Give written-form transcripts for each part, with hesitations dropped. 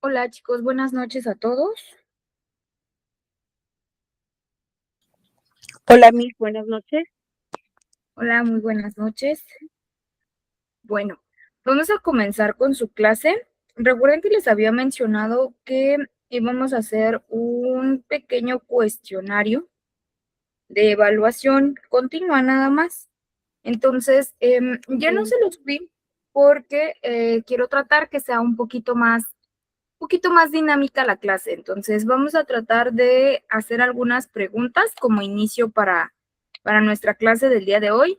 Hola chicos, buenas noches a todos. Hola, Miss, buenas noches. Hola, muy buenas noches. Bueno, vamos a comenzar con su clase. Recuerden que les había mencionado que íbamos a hacer un pequeño cuestionario de evaluación continua nada más. Entonces, ya no se los vi porque quiero tratar que sea un poquito más dinámica la clase. Entonces, vamos a tratar de hacer algunas preguntas como inicio para nuestra clase del día de hoy.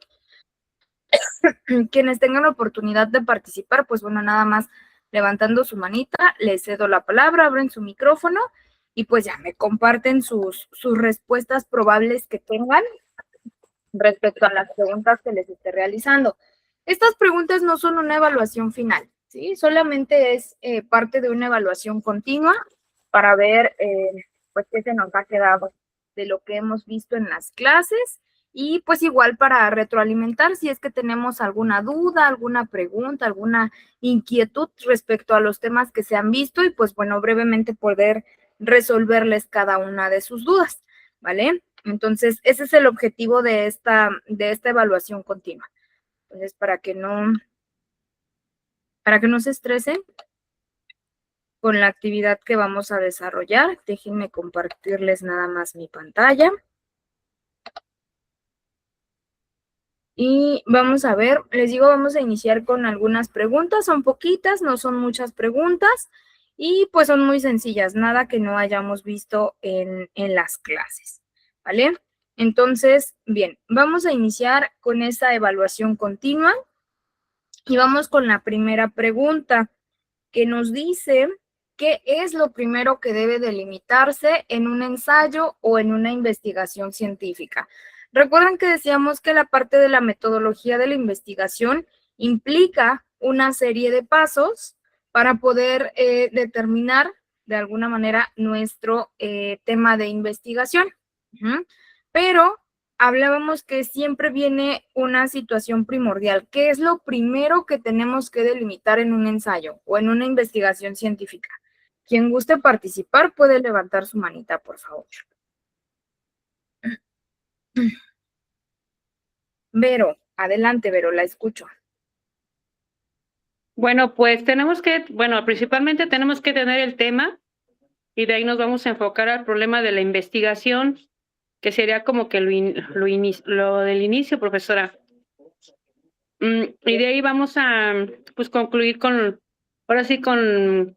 Quienes tengan la oportunidad de participar, pues bueno, nada más levantando su manita, les cedo la palabra, abren su micrófono y pues ya me comparten sus respuestas probables que tengan respecto a las preguntas que les esté realizando. Estas preguntas no son una evaluación final, ¿sí? Solamente es parte de una evaluación continua para ver pues qué se nos ha quedado de lo que hemos visto en las clases y pues igual para retroalimentar si es que tenemos alguna duda, alguna pregunta, alguna inquietud respecto a los temas que se han visto y pues bueno, brevemente poder resolverles cada una de sus dudas, ¿vale? Entonces, ese es el objetivo de esta evaluación continua. Entonces, para que no se estresen con la actividad que vamos a desarrollar, déjenme compartirles nada más mi pantalla. Y vamos a ver, les digo, vamos a iniciar con algunas preguntas, son poquitas, no son muchas preguntas, y pues son muy sencillas, nada que no hayamos visto en las clases, ¿vale? Entonces, bien, vamos a iniciar con esa evaluación continua y vamos con la primera pregunta que nos dice qué es lo primero que debe delimitarse en un ensayo o en una investigación científica. Recuerdan que decíamos que la parte de la metodología de la investigación implica una serie de pasos para poder determinar de alguna manera nuestro tema de investigación. Pero hablábamos que siempre viene una situación primordial. ¿Qué es lo primero que tenemos que delimitar en un ensayo o en una investigación científica? Quien guste participar puede levantar su manita, por favor. Vero, adelante, Vero, la escucho. Bueno, pues principalmente tenemos que tener el tema y de ahí nos vamos a enfocar al problema de la investigación, que sería como que lo del inicio, profesora. Y de ahí vamos a, pues, concluir ahora sí, con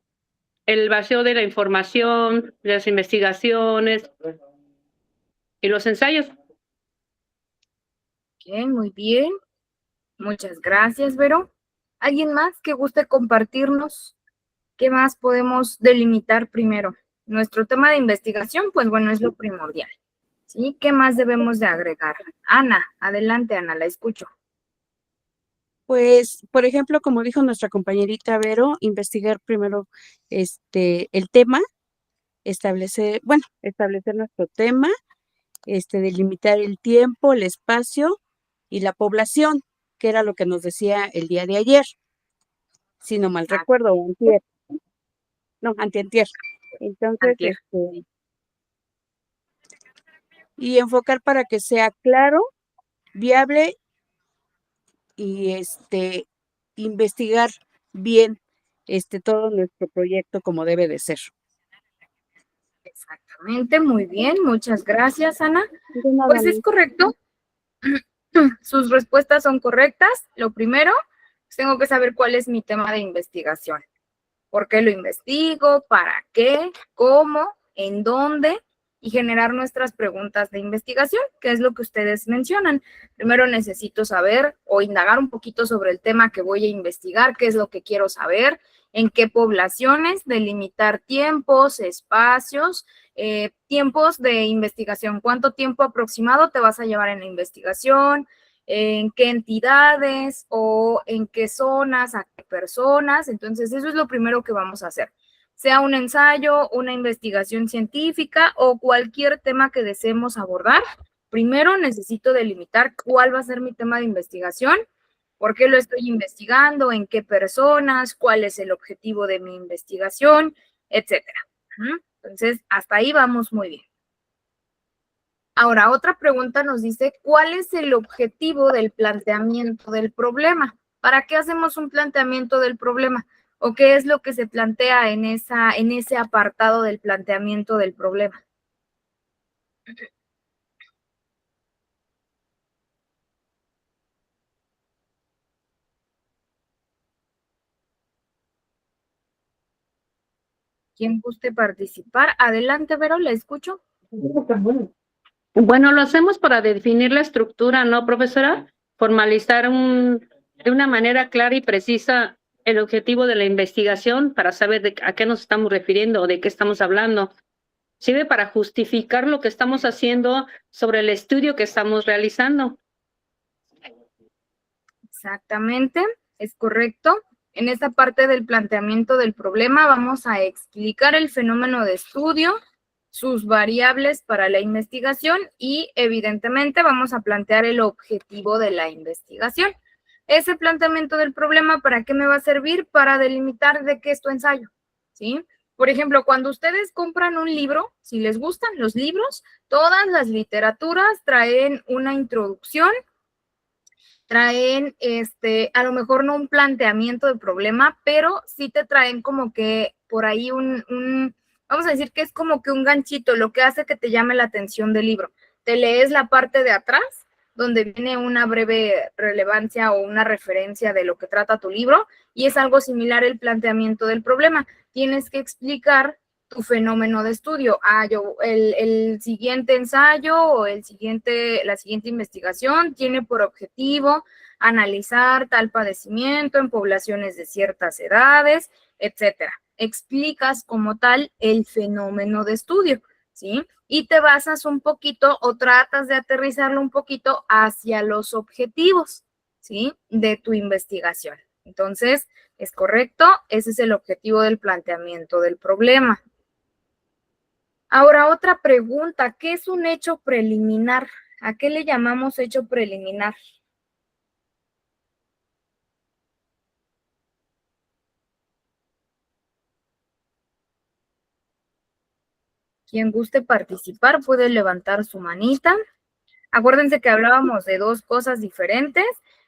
el vacío de la información, de las investigaciones y los ensayos. Ok, muy bien. Muchas gracias, Vero. ¿Alguien más que guste compartirnos qué más podemos delimitar primero? Nuestro tema de investigación, pues bueno, es lo primordial. ¿Sí? ¿Qué más debemos de agregar? Ana, adelante, Ana, la escucho. Pues, por ejemplo, como dijo nuestra compañerita Vero, investigar primero el tema, establecer nuestro tema, delimitar el tiempo, el espacio y la población, que era lo que nos decía el día de ayer, si no mal recuerdo, o antier. No, antier. Entonces, Antier. y enfocar para que sea claro, viable y investigar bien todo nuestro proyecto como debe de ser. Exactamente, muy bien, muchas gracias, Ana. De nada, Pues es correcto, sus respuestas son correctas. Lo primero, pues tengo que saber cuál es mi tema de investigación. ¿Por qué lo investigo? ¿Para qué? ¿Cómo? ¿En dónde? Y generar nuestras preguntas de investigación, que es lo que ustedes mencionan. Primero necesito saber o indagar un poquito sobre el tema que voy a investigar, qué es lo que quiero saber, en qué poblaciones, delimitar tiempos, espacios, tiempos de investigación, cuánto tiempo aproximado te vas a llevar en la investigación, en qué entidades o en qué zonas, a qué personas. Entonces, eso es lo primero que vamos a hacer. Sea un ensayo, una investigación científica o cualquier tema que deseemos abordar, primero necesito delimitar cuál va a ser mi tema de investigación, por qué lo estoy investigando, en qué personas, cuál es el objetivo de mi investigación etcétera. Entonces, hasta ahí vamos muy bien. Ahora, otra pregunta nos dice, ¿cuál es el objetivo del planteamiento del problema? ¿Para qué hacemos un planteamiento del problema? ¿O qué es lo que se plantea en ese apartado del planteamiento del problema? ¿Quién guste participar? Adelante, Vero, la escucho. Bueno, lo hacemos para definir la estructura, ¿no, profesora? Formalizar de una manera clara y precisa el objetivo de la investigación para saber a qué nos estamos refiriendo o de qué estamos hablando. Sirve para justificar lo que estamos haciendo sobre el estudio que estamos realizando. Exactamente, es correcto. En esta parte del planteamiento del problema vamos a explicar el fenómeno de estudio, sus variables para la investigación y evidentemente vamos a plantear el objetivo de la investigación. Ese planteamiento del problema, ¿para qué me va a servir? Para delimitar de qué es tu ensayo, ¿sí? Por ejemplo, cuando ustedes compran un libro, si les gustan los libros, todas las literaturas traen una introducción, traen, a lo mejor no un planteamiento de problema, pero sí te traen como que por ahí vamos a decir que es como que un ganchito, lo que hace que te llame la atención del libro. Te lees la parte de atrás, donde viene una breve relevancia o una referencia de lo que trata tu libro, y es algo similar el planteamiento del problema. Tienes que explicar tu fenómeno de estudio. El siguiente ensayo o la siguiente investigación tiene por objetivo analizar tal padecimiento en poblaciones de ciertas edades, etcétera. Explicas como tal el fenómeno de estudio, ¿sí? Y te basas un poquito o tratas de aterrizarlo un poquito hacia los objetivos, ¿sí? De tu investigación. Entonces, es correcto, ese es el objetivo del planteamiento del problema. Ahora, otra pregunta, ¿qué es un hecho preliminar? ¿A qué le llamamos hecho preliminar? Quien guste participar puede levantar su manita. Acuérdense que hablábamos de dos cosas diferentes.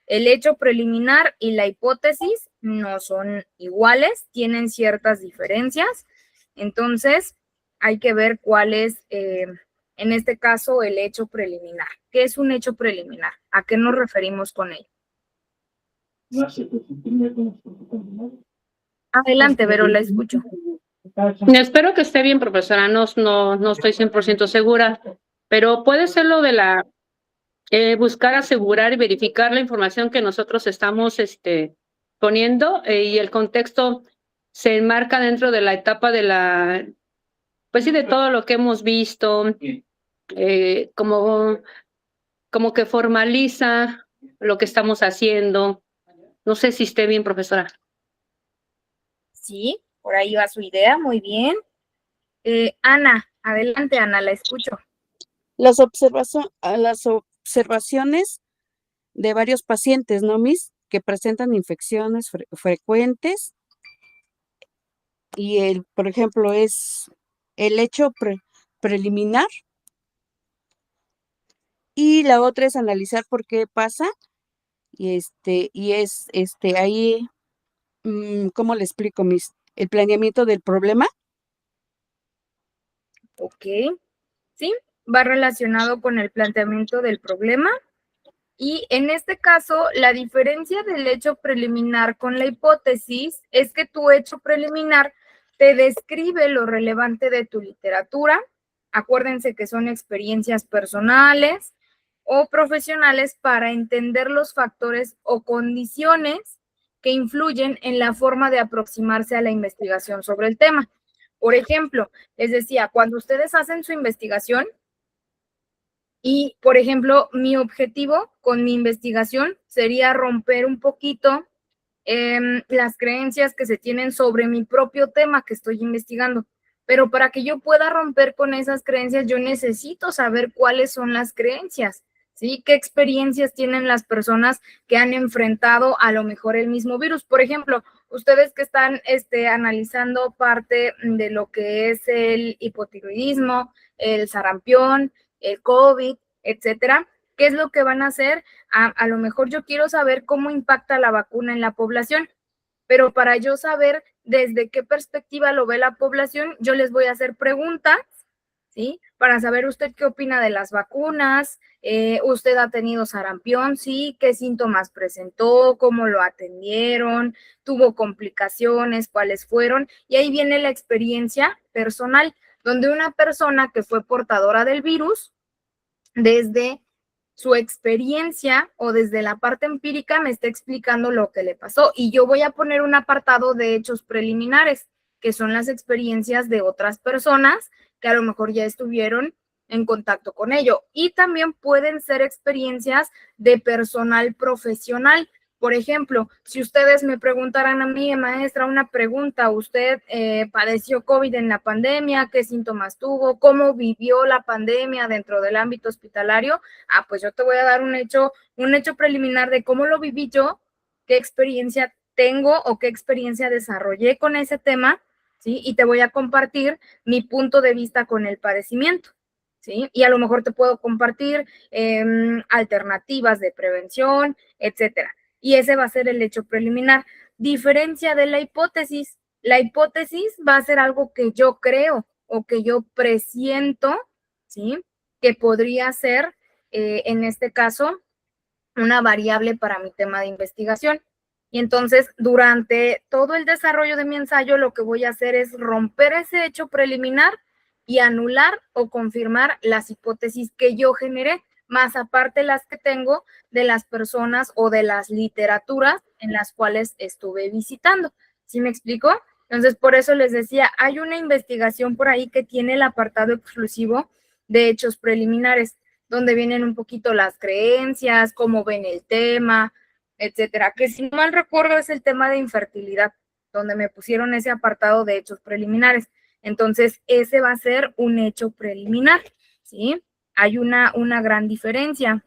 El hecho preliminar y la hipótesis no son iguales, tienen ciertas diferencias. Entonces, hay que ver cuál es, en este caso, el hecho preliminar. ¿Qué es un hecho preliminar? ¿A qué nos referimos con ello? Adelante, Vero, la escucho. Espero que esté bien, profesora. No estoy 100% segura, pero puede ser lo de buscar asegurar y verificar la información que nosotros estamos poniendo y el contexto se enmarca dentro de la etapa de pues sí, de todo lo que hemos visto, como que formaliza lo que estamos haciendo. No sé si esté bien, profesora. Sí, por ahí va su idea, muy bien. Ana, adelante, Ana, la escucho. Las observaciones de varios pacientes, ¿no, Miss? Que presentan infecciones frecuentes y por ejemplo, es el hecho preliminar y la otra es analizar por qué pasa y ahí, ¿cómo le explico, Miss? El planeamiento del problema. Ok, sí, va relacionado con el planteamiento del problema. Y en este caso, la diferencia del hecho preliminar con la hipótesis es que tu hecho preliminar te describe lo relevante de tu literatura. Acuérdense que son experiencias personales o profesionales para entender los factores o condiciones que influyen en la forma de aproximarse a la investigación sobre el tema. Por ejemplo, les decía, cuando ustedes hacen su investigación, y, por ejemplo, mi objetivo con mi investigación sería romper un poquito las creencias que se tienen sobre mi propio tema que estoy investigando. Pero para que yo pueda romper con esas creencias, yo necesito saber cuáles son las creencias, ¿sí? ¿Qué experiencias tienen las personas que han enfrentado a lo mejor el mismo virus? Por ejemplo, ustedes que están analizando parte de lo que es el hipotiroidismo, el sarampión, el COVID, etcétera, ¿qué es lo que van a hacer? A lo mejor yo quiero saber cómo impacta la vacuna en la población, pero para yo saber desde qué perspectiva lo ve la población, yo les voy a hacer preguntas, ¿sí? Para saber usted qué opina de las vacunas, usted ha tenido sarampión, sí, qué síntomas presentó, cómo lo atendieron, tuvo complicaciones, cuáles fueron, y ahí viene la experiencia personal, donde una persona que fue portadora del virus, desde su experiencia o desde la parte empírica me está explicando lo que le pasó, y yo voy a poner un apartado de hechos preliminares, que son las experiencias de otras personas que a lo mejor ya estuvieron en contacto con ello, y también pueden ser experiencias de personal profesional. Por ejemplo, si ustedes me preguntaran a mí, maestra, una pregunta, ¿usted padeció COVID en la pandemia? ¿Qué síntomas tuvo? ¿Cómo vivió la pandemia dentro del ámbito hospitalario? Pues yo te voy a dar un hecho preliminar de cómo lo viví yo, qué experiencia tengo o qué experiencia desarrollé con ese tema, ¿sí? Y te voy a compartir mi punto de vista con el padecimiento, ¿sí? Y a lo mejor te puedo compartir alternativas de prevención, etcétera. Y ese va a ser el hecho preliminar. Diferencia de la hipótesis. La hipótesis va a ser algo que yo creo o que yo presiento, ¿sí? Que podría ser, en este caso, una variable para mi tema de investigación. Y entonces, durante todo el desarrollo de mi ensayo, lo que voy a hacer es romper ese hecho preliminar y anular o confirmar las hipótesis que yo generé, más aparte las que tengo de las personas o de las literaturas en las cuales estuve visitando. ¿Sí me explico? Entonces, por eso les decía, hay una investigación por ahí que tiene el apartado exclusivo de hechos preliminares, donde vienen un poquito las creencias, cómo ven el tema, etcétera. Que si no mal recuerdo es el tema de infertilidad, donde me pusieron ese apartado de hechos preliminares. Entonces, ese va a ser un hecho preliminar, ¿sí? Hay una gran diferencia.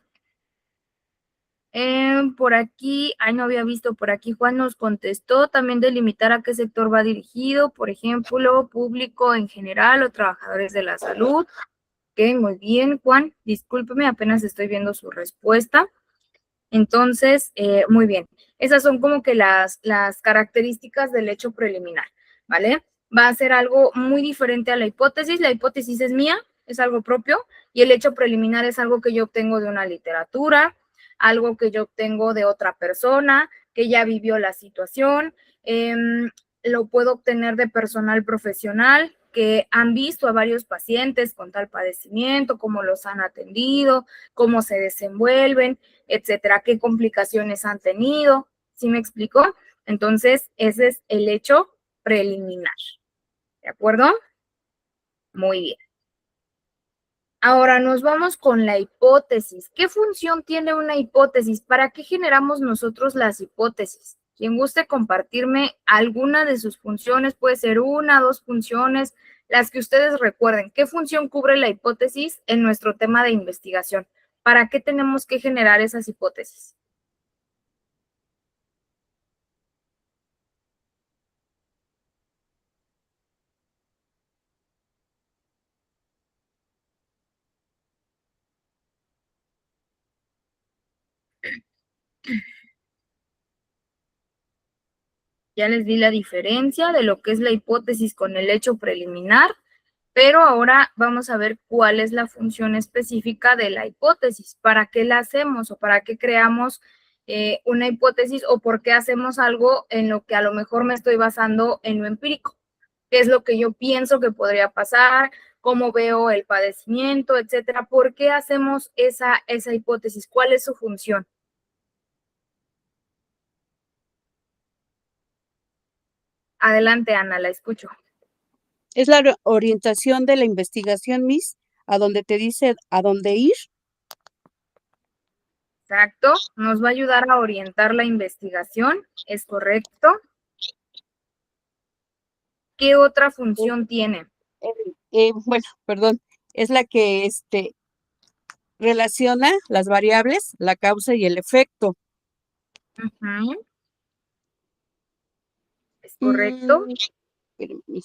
Por aquí, no había visto, por aquí Juan nos contestó, también delimitar a qué sector va dirigido, por ejemplo, público en general o trabajadores de la salud. Ok, muy bien, Juan, discúlpeme, apenas estoy viendo su respuesta. Entonces, muy bien, esas son como que las características del hecho preliminar, ¿vale? Va a ser algo muy diferente a la hipótesis es mía, es algo propio, y el hecho preliminar es algo que yo obtengo de una literatura, algo que yo obtengo de otra persona, que ya vivió la situación, lo puedo obtener de personal profesional, que han visto a varios pacientes con tal padecimiento, cómo los han atendido, cómo se desenvuelven, etcétera, qué complicaciones han tenido, ¿sí me explico? Entonces, ese es el hecho preliminar, ¿de acuerdo? Muy bien. Ahora nos vamos con la hipótesis. ¿Qué función tiene una hipótesis? ¿Para qué generamos nosotros las hipótesis? Quien guste compartirme alguna de sus funciones, puede ser una, dos funciones, las que ustedes recuerden. ¿Qué función cubre la hipótesis en nuestro tema de investigación? ¿Para qué tenemos que generar esas hipótesis? Ya les di la diferencia de lo que es la hipótesis con el hecho preliminar, pero ahora vamos a ver cuál es la función específica de la hipótesis, para qué la hacemos o para qué creamos una hipótesis o por qué hacemos algo en lo que a lo mejor me estoy basando en lo empírico, qué es lo que yo pienso que podría pasar, cómo veo el padecimiento, etcétera. ¿Por qué hacemos esa hipótesis? ¿Cuál es su función? Adelante, Ana, la escucho. Es la orientación de la investigación, Miss, a donde te dice a dónde ir. Exacto, nos va a ayudar a orientar la investigación, ¿es correcto? ¿Qué otra función tiene? Bueno, perdón, es la que relaciona las variables, la causa y el efecto. Ujú. ¿Es correcto? Espérenme,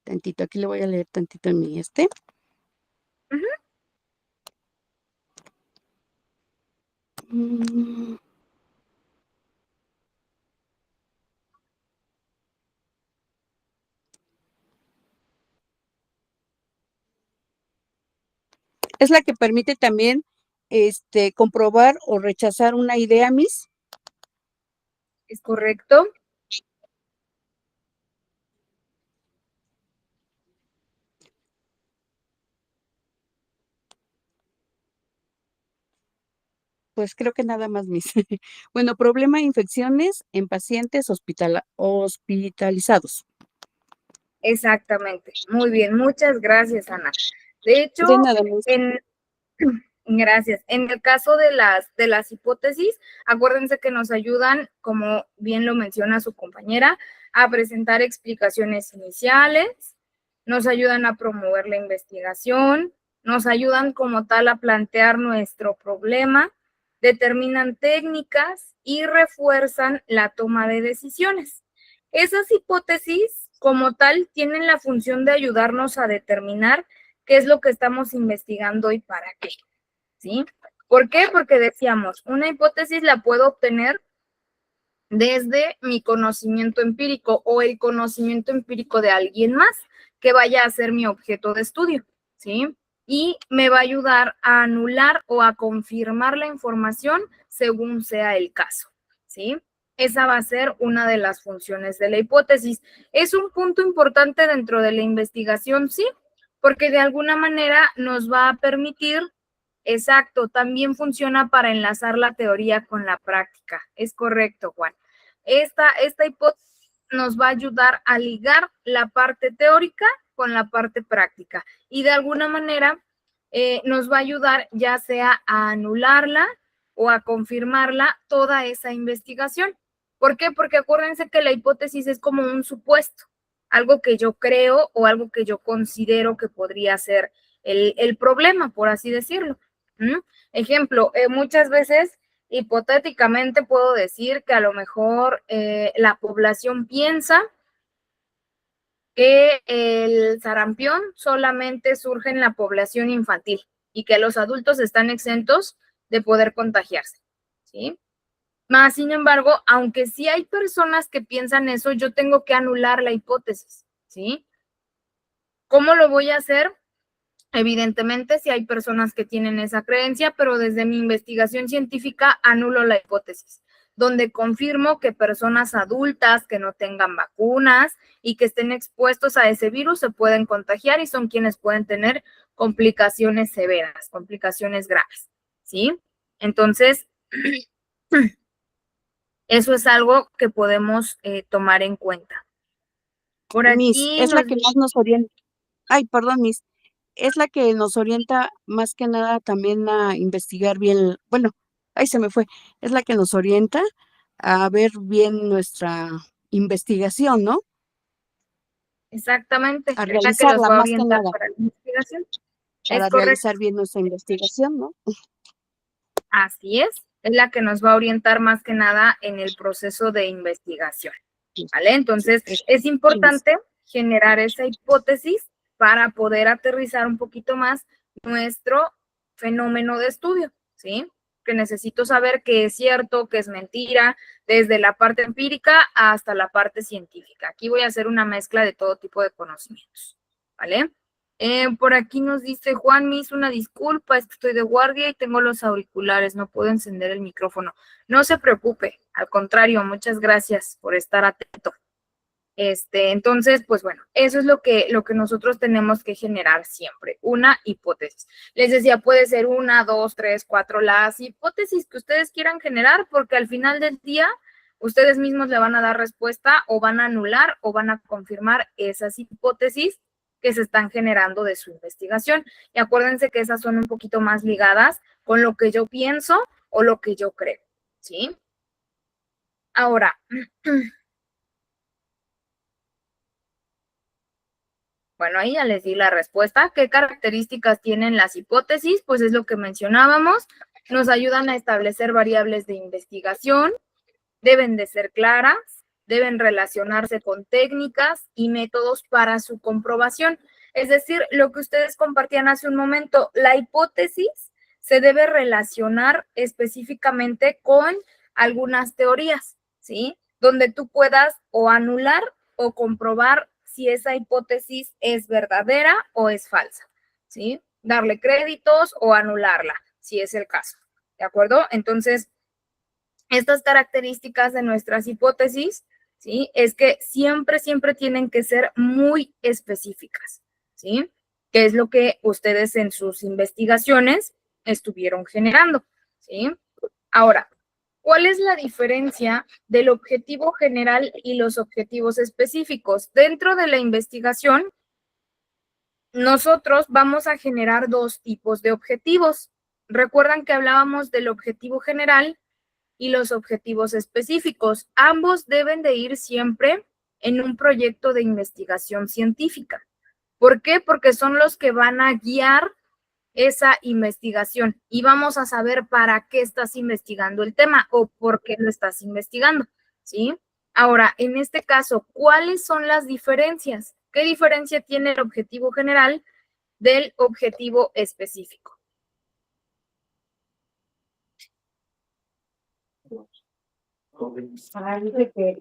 tantito, aquí le voy a leer tantito en mi Ujú. Mm, Es la que permite también comprobar o rechazar una idea, Miss. ¿Es correcto? Pues creo que nada más, Miss. Bueno, problema de infecciones en pacientes hospitalizados. Exactamente. Muy bien, muchas gracias, Ana. De hecho, De nada, Miss. gracias. En el caso de las hipótesis, acuérdense que nos ayudan, como bien lo menciona su compañera, a presentar explicaciones iniciales, nos ayudan a promover la investigación, nos ayudan como tal a plantear nuestro problema, determinan técnicas y refuerzan la toma de decisiones. Esas hipótesis, como tal, tienen la función de ayudarnos a determinar qué es lo que estamos investigando y para qué. ¿Sí? ¿Por qué? Porque decíamos, una hipótesis la puedo obtener desde mi conocimiento empírico o el conocimiento empírico de alguien más que vaya a ser mi objeto de estudio, ¿sí? Y me va a ayudar a anular o a confirmar la información según sea el caso, ¿sí? Esa va a ser una de las funciones de la hipótesis. ¿Es un punto importante dentro de la investigación? Sí, porque de alguna manera nos va a permitir. Exacto, también funciona para enlazar la teoría con la práctica. Es correcto, Juan. Esta hipótesis nos va a ayudar a ligar la parte teórica con la parte práctica y de alguna manera nos va a ayudar ya sea a anularla o a confirmarla toda esa investigación. ¿Por qué? Porque acuérdense que la hipótesis es como un supuesto, algo que yo creo o algo que yo considero que podría ser el problema, por así decirlo. ¿Mm? Ejemplo, muchas veces hipotéticamente puedo decir que a lo mejor la población piensa que el sarampión solamente surge en la población infantil y que los adultos están exentos de poder contagiarse, ¿sí? Más sin embargo, aunque sí hay personas que piensan eso, yo tengo que anular la hipótesis, ¿sí? ¿Cómo lo voy a hacer? Evidentemente, si hay personas que tienen esa creencia, pero desde mi investigación científica anulo la hipótesis, donde confirmo que personas adultas que no tengan vacunas y que estén expuestos a ese virus se pueden contagiar y son quienes pueden tener complicaciones severas, complicaciones graves, ¿sí? Entonces, eso es algo que podemos tomar en cuenta. Por Miss, aquí es la nos que más nos orienta. Ay, perdón, Miss. Es la que nos orienta más que nada también a investigar bien. Bueno, ahí se me fue. Es la que nos orienta a ver bien nuestra investigación, ¿no? exactamente, A es la que los realizarla va a más que orientar nada, para la investigación. Es para correcto. realizar bien nuestra investigación, ¿no? Así es la que nos va a orientar más que nada en el proceso de investigación, Sí, ¿vale? sí, Entonces, es- es sí, Miss. importante generar esa hipótesis para poder aterrizar un poquito más nuestro fenómeno de estudio, ¿sí? Que necesito saber qué es cierto, qué es mentira, desde la parte empírica hasta la parte científica. Aquí voy a hacer una mezcla de todo tipo de conocimientos, ¿vale? Por aquí nos dice Juan, me hizo una disculpa, es que estoy de guardia y tengo los auriculares, no puedo encender el micrófono. No se preocupe, al contrario, muchas gracias por estar atento. Entonces, pues bueno, eso es lo que nosotros tenemos que generar siempre, una hipótesis. Les decía, puede ser una, dos, tres, cuatro, las hipótesis que ustedes quieran generar, porque al final del día, ustedes mismos le van a dar respuesta o van a anular o van a confirmar esas hipótesis que se están generando de su investigación. Y acuérdense que esas son un poquito más ligadas con lo que yo pienso o lo que yo creo, ¿sí? Ahora, bueno, ahí ya les di la respuesta. ¿Qué características tienen las hipótesis? Pues es lo que mencionábamos. Nos ayudan a establecer variables de investigación, deben de ser claras, deben relacionarse con técnicas y métodos para su comprobación. Es decir, lo que ustedes compartían hace un momento, la hipótesis se debe relacionar específicamente con algunas teorías, ¿sí? Donde tú puedas o anular o comprobar si esa hipótesis es verdadera o es falsa, ¿sí? Darle créditos o anularla, si es el caso, ¿de acuerdo? Entonces, estas características de nuestras hipótesis, ¿sí? Es que siempre, siempre tienen que ser muy específicas, ¿sí? Que es lo que ustedes en sus investigaciones estuvieron generando, ¿sí? Ahora, ¿cuál es la diferencia del objetivo general y los objetivos específicos? Dentro de la investigación, nosotros vamos a generar dos tipos de objetivos. Recuerdan que hablábamos del objetivo general y los objetivos específicos. Ambos deben de ir siempre en un proyecto de investigación científica. ¿Por qué? Porque son los que van a guiar esa investigación y vamos a saber para qué estás investigando el tema o por qué lo estás investigando, ¿sí? Ahora, en este caso, ¿cuáles son las diferencias? ¿Qué diferencia tiene el objetivo general del objetivo específico?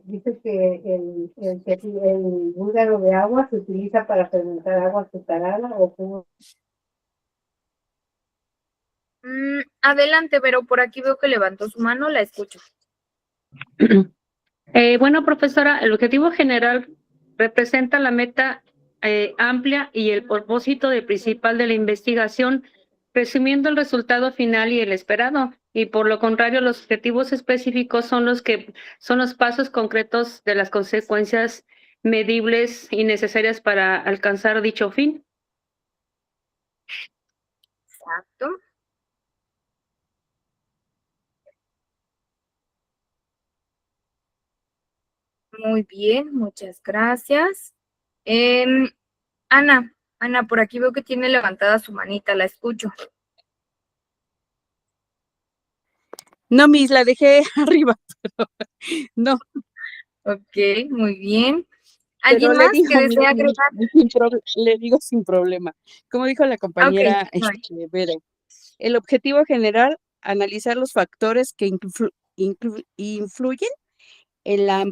Dice que el búlgaro de agua se utiliza para fermentar agua azucarada o como. Adelante, pero por aquí veo que levantó su mano, la escucho. Bueno, profesora, el objetivo general representa la meta amplia y el propósito principal de la investigación, resumiendo el resultado final y el esperado. Y por lo contrario, los objetivos específicos son los pasos concretos de las consecuencias medibles y necesarias para alcanzar dicho fin. Exacto. Muy bien, muchas gracias. Ana, por aquí veo que tiene levantada su manita, la escucho. No, Miss, la dejé arriba, pero no. Ok, muy bien. Pero ¿Alguien le más digo, que desea agregar? le digo sin problema. Como dijo la Ok, compañera bueno, Vera, el objetivo general, analizar los factores que influyen en la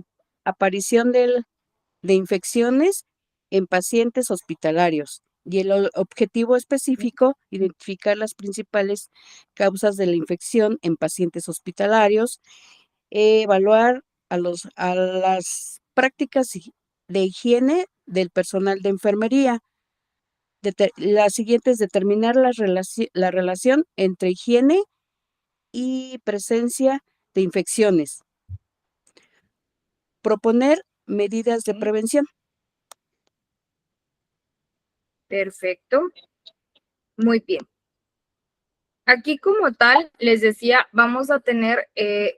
aparición de infecciones en pacientes hospitalarios. Y el objetivo específico, identificar las principales causas de la infección en pacientes hospitalarios, evaluar a las prácticas de higiene del personal de enfermería. La siguiente es determinar la relación entre higiene y presencia de infecciones. Proponer medidas de prevención. perfecto. Muy bien. Aquí como tal, les decía, vamos a tener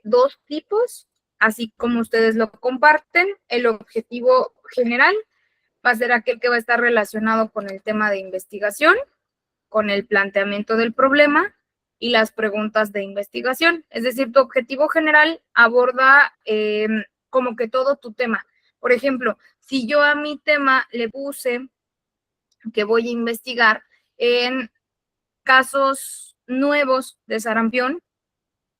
dos tipos, así como ustedes lo comparten. El objetivo general va a ser aquel que va a estar relacionado con el tema de investigación, con el planteamiento del problema y las preguntas de investigación. Es decir, tu objetivo general aborda como que todo tu tema. Por ejemplo, si yo a mi tema le puse que voy a investigar en casos nuevos de sarampión,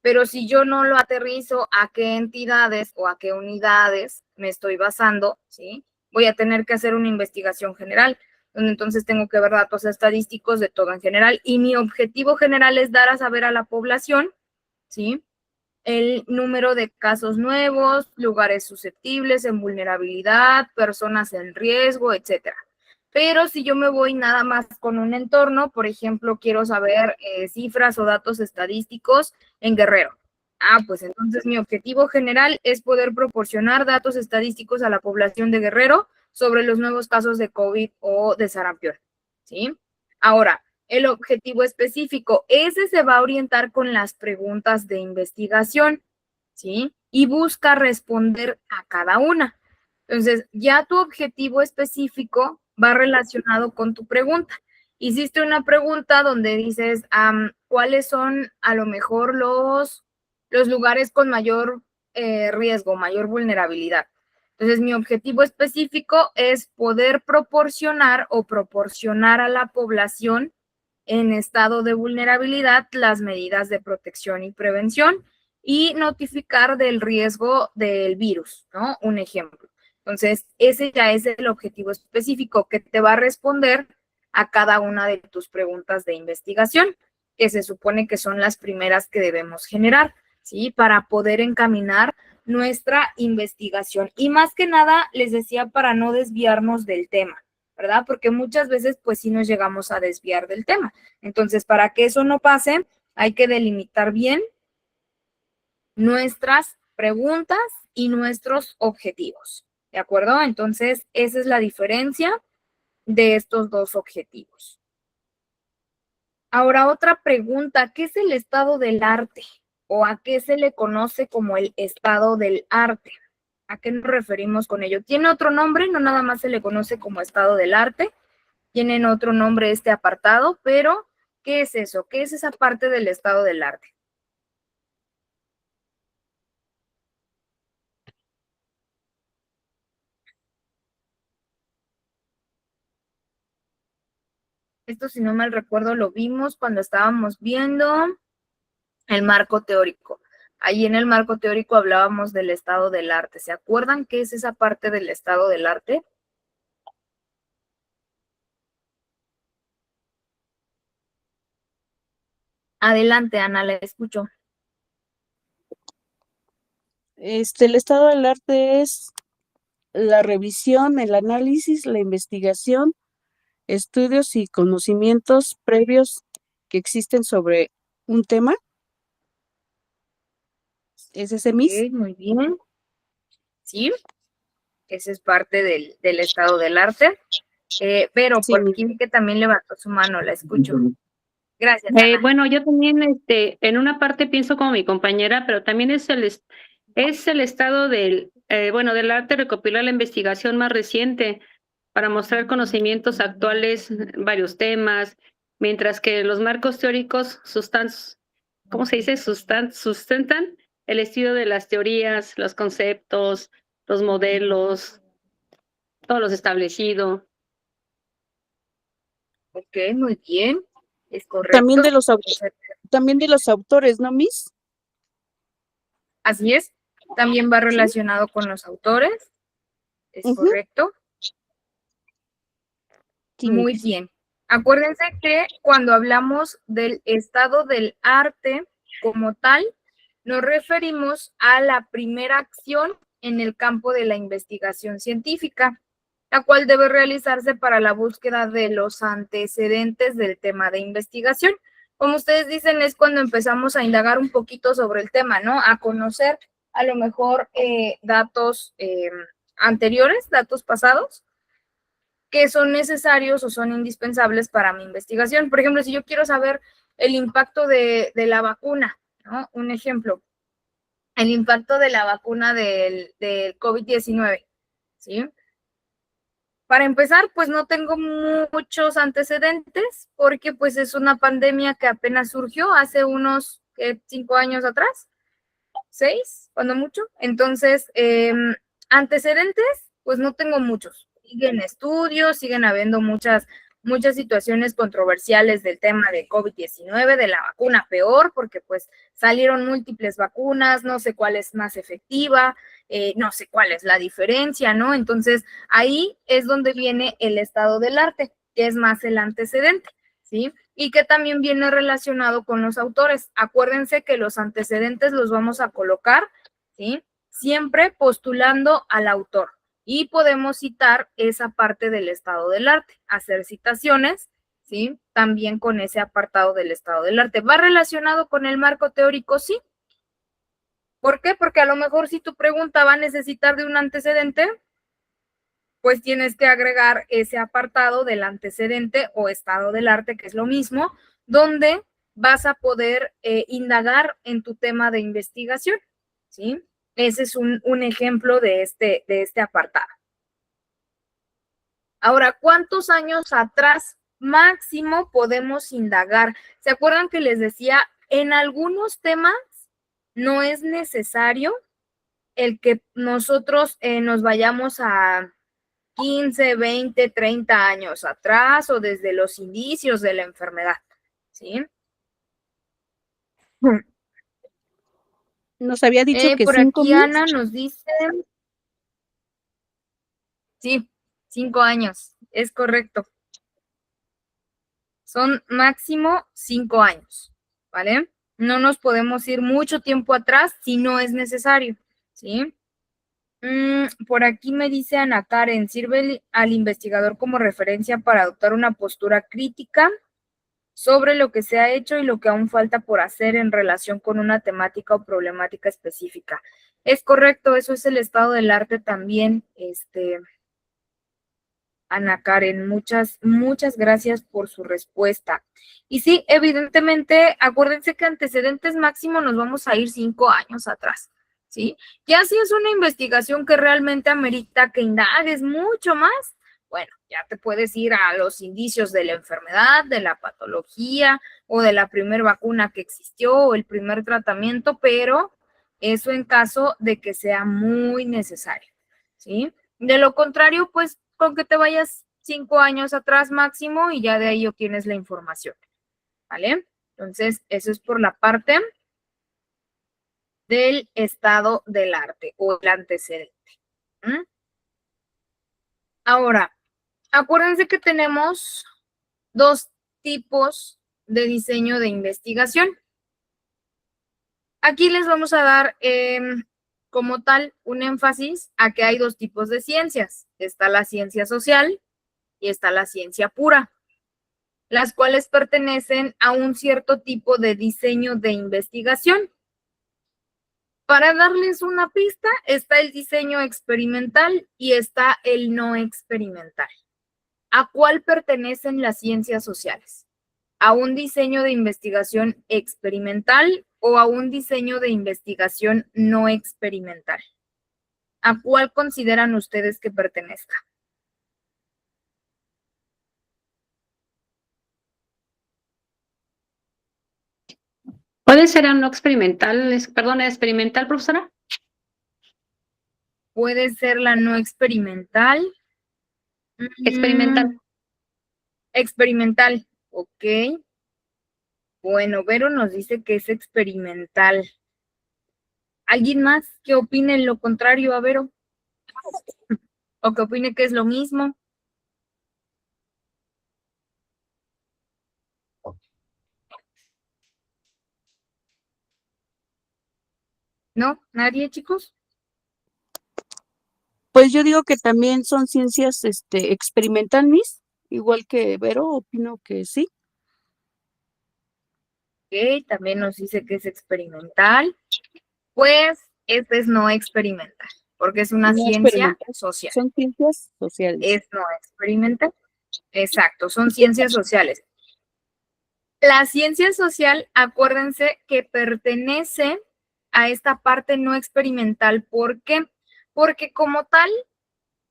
pero si yo no lo aterrizo a qué entidades o a qué unidades me estoy basando, ¿sí? Voy a tener que hacer una investigación general, donde entonces tengo que ver datos estadísticos de todo en general, y mi objetivo general es dar a saber a la población, ¿sí? El número de casos nuevos, lugares susceptibles en vulnerabilidad, personas en riesgo, etcétera. Pero si yo me voy nada más con un entorno, por ejemplo, quiero saber cifras o datos estadísticos en Guerrero. Pues entonces mi objetivo general es poder proporcionar datos estadísticos a la población de Guerrero sobre los nuevos casos de COVID o de sarampión, ¿sí? Ahora, el objetivo específico, ese se va a orientar con las preguntas de investigación, ¿sí? Y busca responder a cada una. Entonces, ya tu objetivo específico va relacionado con tu pregunta. Hiciste una pregunta donde dices, ¿cuáles son a lo mejor los lugares con mayor riesgo, mayor vulnerabilidad? Entonces, mi objetivo específico es poder proporcionar a la población en estado de vulnerabilidad las medidas de protección y prevención y notificar del riesgo del virus, ¿no? Un ejemplo. Entonces, ese ya es el objetivo específico que te va a responder a cada una de tus preguntas de investigación, que se supone que son las primeras que debemos generar, ¿sí? Para poder encaminar nuestra investigación. Y más que nada, les decía, para no desviarnos del tema, ¿verdad? Porque muchas veces, pues sí nos llegamos a desviar del tema. Entonces, para que eso no pase, hay que delimitar bien nuestras preguntas y nuestros objetivos, ¿de acuerdo? Entonces, esa es la diferencia de estos dos objetivos. Ahora, otra pregunta, ¿qué es el estado del arte? ¿O a qué se le conoce como el estado del arte? ¿A qué nos referimos con ello? ¿Tiene otro nombre? No nada más se le conoce como estado del arte. Tienen otro nombre este apartado, pero ¿qué es eso? ¿Qué es esa parte del estado del arte? Esto, si no mal recuerdo, lo vimos cuando estábamos viendo el marco teórico. Ahí en el marco teórico hablábamos del estado del arte. ¿Se acuerdan qué es esa parte del estado del arte? Adelante, Ana, la escucho. El estado del arte es la revisión, el análisis, la investigación, estudios y conocimientos previos que existen sobre un tema. ¿Es ese Ok, muy bien. Sí, ese es parte del estado del arte. Pero Sí, por aquí vi que también levantó su mano, la escucho. Gracias, Ana. Bueno, yo también en una parte pienso como mi compañera, pero también es el estado del arte recopilar la investigación más reciente para mostrar conocimientos actuales, varios temas, mientras que los marcos teóricos ¿cómo se dice? Sustentan el estudio de las teorías, los conceptos, los modelos, todo lo establecido. Ok, muy bien. Es también correcto. de los también de los autores, ¿no, Miss? Así es. También va Sí. relacionado con los autores. Es Ujú. correcto. Sí, Muy Miss. bien. Acuérdense que cuando hablamos del estado del arte como tal, nos referimos a la primera acción en el campo de la investigación científica, la cual debe realizarse para la búsqueda de los antecedentes del tema de investigación. Como ustedes dicen, es cuando empezamos a indagar un poquito sobre el tema, ¿no? A conocer a lo mejor datos anteriores, datos pasados, que son necesarios o son indispensables para mi investigación. Por ejemplo, si yo quiero saber el impacto de la vacuna, ¿no? Un ejemplo, el impacto de la vacuna del COVID-19, ¿sí? Para empezar, pues no tengo muchos antecedentes porque pues es una pandemia que apenas surgió hace unos 5 años atrás, 6, cuando mucho. Entonces, antecedentes, pues no tengo muchos. Siguen estudios, siguen habiendo muchas situaciones controversiales del tema de COVID-19, de la vacuna peor, porque pues salieron múltiples vacunas, no sé cuál es más efectiva, no sé cuál es la diferencia, ¿no? Entonces, ahí es donde viene el estado del arte, que es más el antecedente, ¿sí? Y que también viene relacionado con los autores. Acuérdense que los antecedentes los vamos a colocar, ¿sí? Siempre postulando al autor. Y podemos citar esa parte del estado del arte, hacer citaciones, ¿sí? También con ese apartado del estado del arte. ¿Va relacionado con el marco teórico? Sí. ¿Por qué? Porque a lo mejor si tu pregunta va a necesitar de un antecedente, pues tienes que agregar ese apartado del antecedente o estado del arte, que es lo mismo, donde vas a poder indagar en tu tema de investigación, ¿sí? Ese es un ejemplo de este apartado. Ahora, ¿cuántos años atrás máximo podemos indagar? ¿Se acuerdan que les decía, en algunos temas no es necesario el que nosotros nos vayamos a 15, 20, 30 años atrás o desde los inicios de la enfermedad, ¿sí? Nos había dicho que Por 5 aquí meses. Ana nos dice, sí, 5 años, es correcto. Son máximo 5 años, ¿vale? No nos podemos ir mucho tiempo atrás si no es necesario, ¿sí? Por aquí me dice Ana Karen, ¿sirve al investigador como referencia para adoptar una postura crítica sobre lo que se ha hecho y lo que aún falta por hacer en relación con una temática o problemática específica? Es correcto, eso es el estado del arte también, Ana Karen, muchas gracias por su respuesta. Y sí, evidentemente, acuérdense que antecedentes máximo nos vamos a ir 5 años atrás, ¿sí? Ya si es una investigación que realmente amerita que indagues mucho más, bueno, ya te puedes ir a los indicios de la enfermedad, de la patología o de la primera vacuna que existió o el primer tratamiento, pero eso en caso de que sea muy necesario, ¿sí? De lo contrario, pues con que te vayas 5 años atrás máximo y ya de ahí obtienes la información, ¿vale? Entonces, eso es por la parte del estado del arte o el antecedente. Ahora, acuérdense que tenemos 2 tipos de diseño de investigación. Aquí les vamos a dar como tal un énfasis a que hay 2 tipos de ciencias. Está la ciencia social y está la ciencia pura, las cuales pertenecen a un cierto tipo de diseño de investigación. Para darles una pista, está el diseño experimental y está el no experimental. ¿A cuál pertenecen las ciencias sociales? ¿A un diseño de investigación experimental o a un diseño de investigación no experimental? ¿A cuál consideran ustedes que pertenezca? ¿Puede ser a no experimental, perdón, experimental, profesora? Puede ser la no experimental. Experimental. Experimental, ok. Bueno, Vero nos dice que es experimental. ¿Alguien más que opine lo contrario a Vero? ¿O que opine que es lo mismo? ¿No? ¿Nadie, chicos? Pues yo digo que también son ciencias experimentales, igual que Vero, opino que sí. Ok, también nos dice que es experimental. Pues este es no experimental, porque es una No ciencia experimental, social. son ciencias sociales. Es no experimental. Exacto, son ciencias sociales. La ciencia social, acuérdense que pertenece a esta parte no experimental. ¿Por qué? Porque como tal,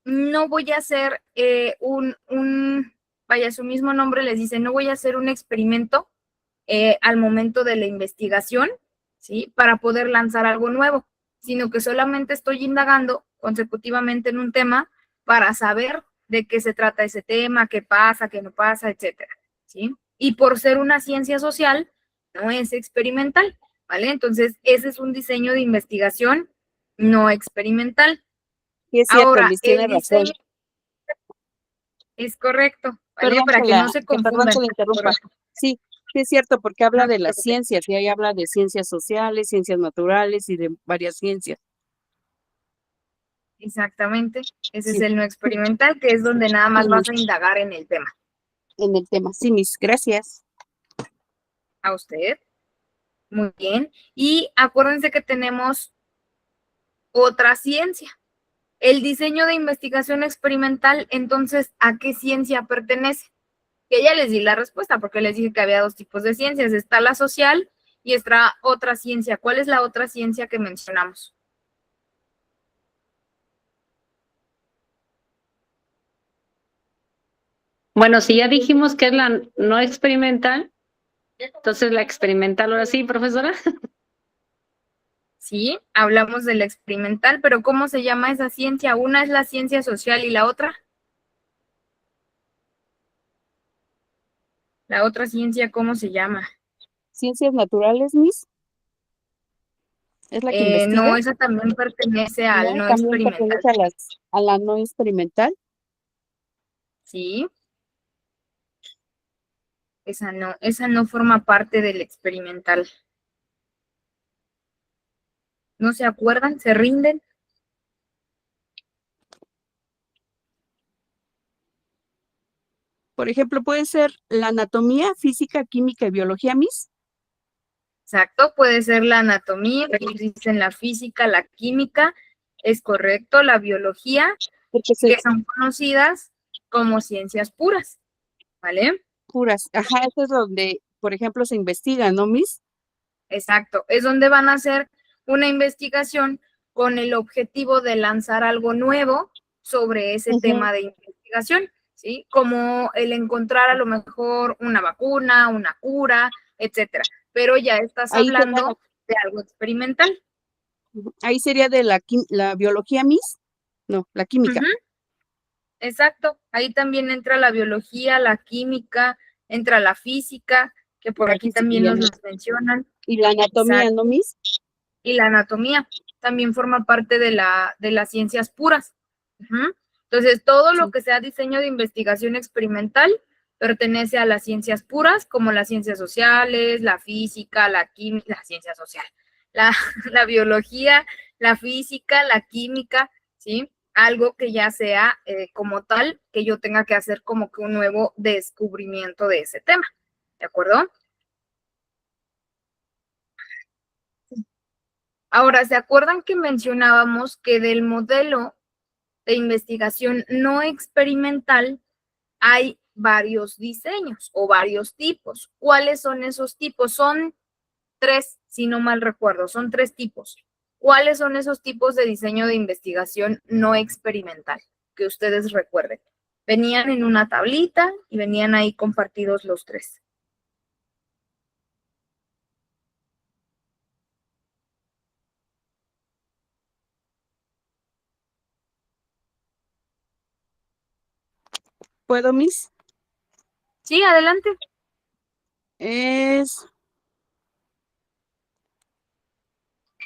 no voy a hacer vaya, su mismo nombre les dice, no voy a hacer un experimento al momento de la investigación, ¿sí? Para poder lanzar algo nuevo, sino que solamente estoy indagando consecutivamente en un tema para saber de qué se trata ese tema, qué pasa, qué no pasa, etcétera, ¿sí? Y por ser una ciencia social, no es experimental, ¿vale? Entonces, ese es un diseño de investigación no experimental. Y es cierto, Ahora, Liz tiene el razón. diseño es correcto, ¿vale? Perdón Para que no se que confundan. la interrumpa. Sí, sí es cierto, porque habla de las ciencias, y ahí habla de ciencias sociales, ciencias naturales y de varias ciencias. Exactamente, ese es Sí, el no experimental, que es donde nada más sí, vas a indagar en el tema. en el tema. Sí, Miss, gracias. A usted, muy bien. Y acuérdense que tenemos otra ciencia, el diseño de investigación experimental. Entonces, ¿a qué ciencia pertenece? Que ya les di la respuesta, porque les dije que había 2 tipos de ciencias, está la social y está otra ciencia. ¿Cuál es la otra ciencia que mencionamos? Bueno, si ya dijimos que es la no experimental, entonces la experimental, ahora sí, profesora. ¿sí? Hablamos de la experimental, pero ¿cómo se llama esa ciencia? Una es la ciencia social y la otra. La otra ciencia, ¿cómo se llama? Ciencias naturales, Miss, es la que investiga, No, esa también pertenece al ¿no? no También experimental, pertenece a la no experimental. ¿sí? Esa no forma parte del experimental. ¿No se acuerdan? ¿Se rinden? Por ejemplo, puede ser la anatomía, física, química y biología, Miss. Exacto, puede ser la anatomía, dicen la física, la química, es correcto, la biología, Porque se que son conocidas como ciencias puras, ¿vale? puras. Ajá, eso es donde, por ejemplo, se investiga, ¿no, Miss? Exacto, es donde van a hacer una investigación con el objetivo de lanzar algo nuevo sobre ese Ujú. tema de investigación, ¿sí? Como el encontrar a lo mejor una vacuna, una cura, etcétera. Pero ya estás Ahí sería, hablando de algo experimental. ahí sería de la biología, Miss. No, la química. Ujú, exacto, ahí también entra la biología, la química, entra la física, que por La aquí física también nos las mencionan. y la anatomía, ¿no, Exacto. Miss? Y la anatomía también forma parte de las ciencias puras. Ujú. Entonces, todo lo Sí. que sea diseño de investigación experimental pertenece a las ciencias puras, como las ciencias sociales, la física, la química, la ciencia social, la, la biología, la física, la química, ¿sí? Algo que ya sea como tal, que yo tenga que hacer como que un nuevo descubrimiento de ese tema, ¿de acuerdo? Ahora, ¿se acuerdan que mencionábamos que del modelo de investigación no experimental hay varios diseños o varios tipos? ¿Cuáles son esos tipos? Son tres, si no mal recuerdo, son tres tipos. ¿Cuáles son esos tipos de diseño de investigación no experimental que ustedes recuerden? Venían en una tablita y venían ahí compartidos los tres. ¿Puedo, Miss? Sí, adelante.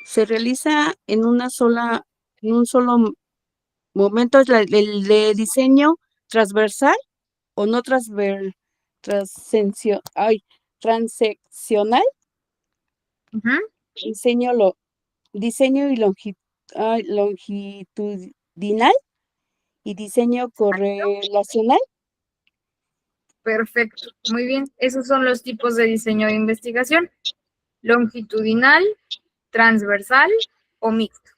Se realiza en un solo momento, es el de diseño transversal o no transeccional, Ujú, diseño, diseño y longitudinal y diseño correlacional. perfecto, muy bien. Esos son los tipos de diseño de investigación: longitudinal, transversal o mixto,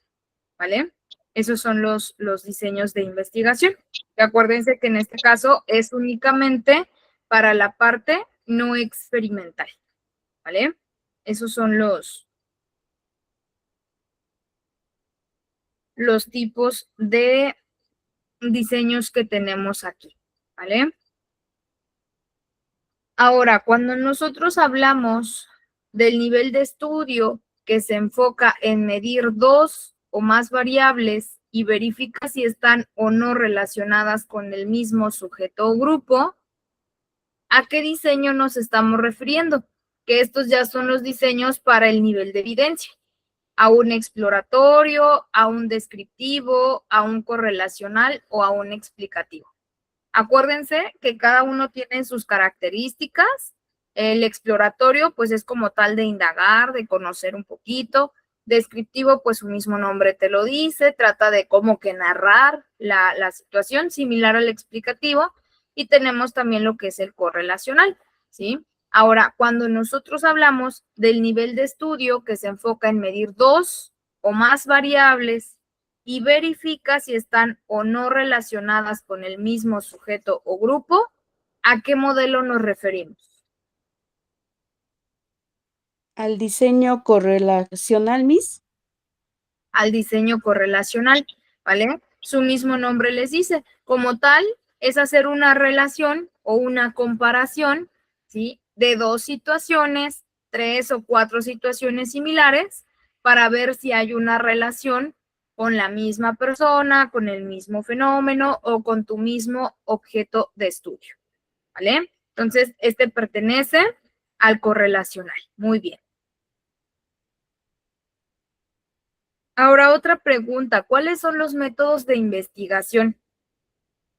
¿vale? Esos son los diseños de investigación. Y acuérdense que en este caso es únicamente para la parte no experimental, ¿vale? Esos son los tipos de diseños que tenemos aquí, ¿vale? Ahora, cuando nosotros hablamos del nivel de estudio que se enfoca en medir dos o más variables y verifica si están o no relacionadas con el mismo sujeto o grupo, ¿a qué diseño nos estamos refiriendo? Que estos ya son los diseños para el nivel de evidencia: a un exploratorio, a un descriptivo, a un correlacional o a un explicativo. Acuérdense que cada uno tiene sus características. El exploratorio, pues es como tal de indagar, de conocer un poquito. Descriptivo, pues su mismo nombre te lo dice, trata de como que narrar la situación, similar al explicativo. Y tenemos también lo que es el correlacional, ¿sí? Ahora, cuando nosotros hablamos del nivel de estudio que se enfoca en medir dos o más variables y verifica si están o no relacionadas con el mismo sujeto o grupo, ¿a qué modelo nos referimos? Al diseño correlacional, Miss. Al diseño correlacional, ¿vale? Su mismo nombre les dice, como tal, es hacer una relación o una comparación, ¿sí? De dos situaciones, tres o cuatro situaciones similares, para ver si hay una relación con la misma persona, con el mismo fenómeno o con tu mismo objeto de estudio, ¿vale? Entonces, este pertenece al correlacional. Muy bien. Ahora, otra pregunta. ¿Cuáles son los métodos de investigación?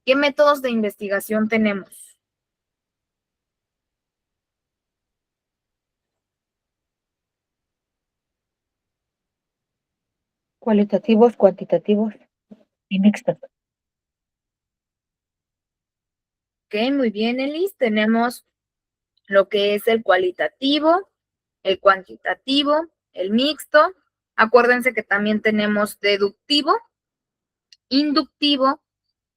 ¿Qué métodos de investigación tenemos? Cualitativos, cuantitativos y mixtos. Ok, muy bien, Elis. Tenemos lo que es el cualitativo, el cuantitativo, el mixto. Acuérdense que también tenemos deductivo, inductivo,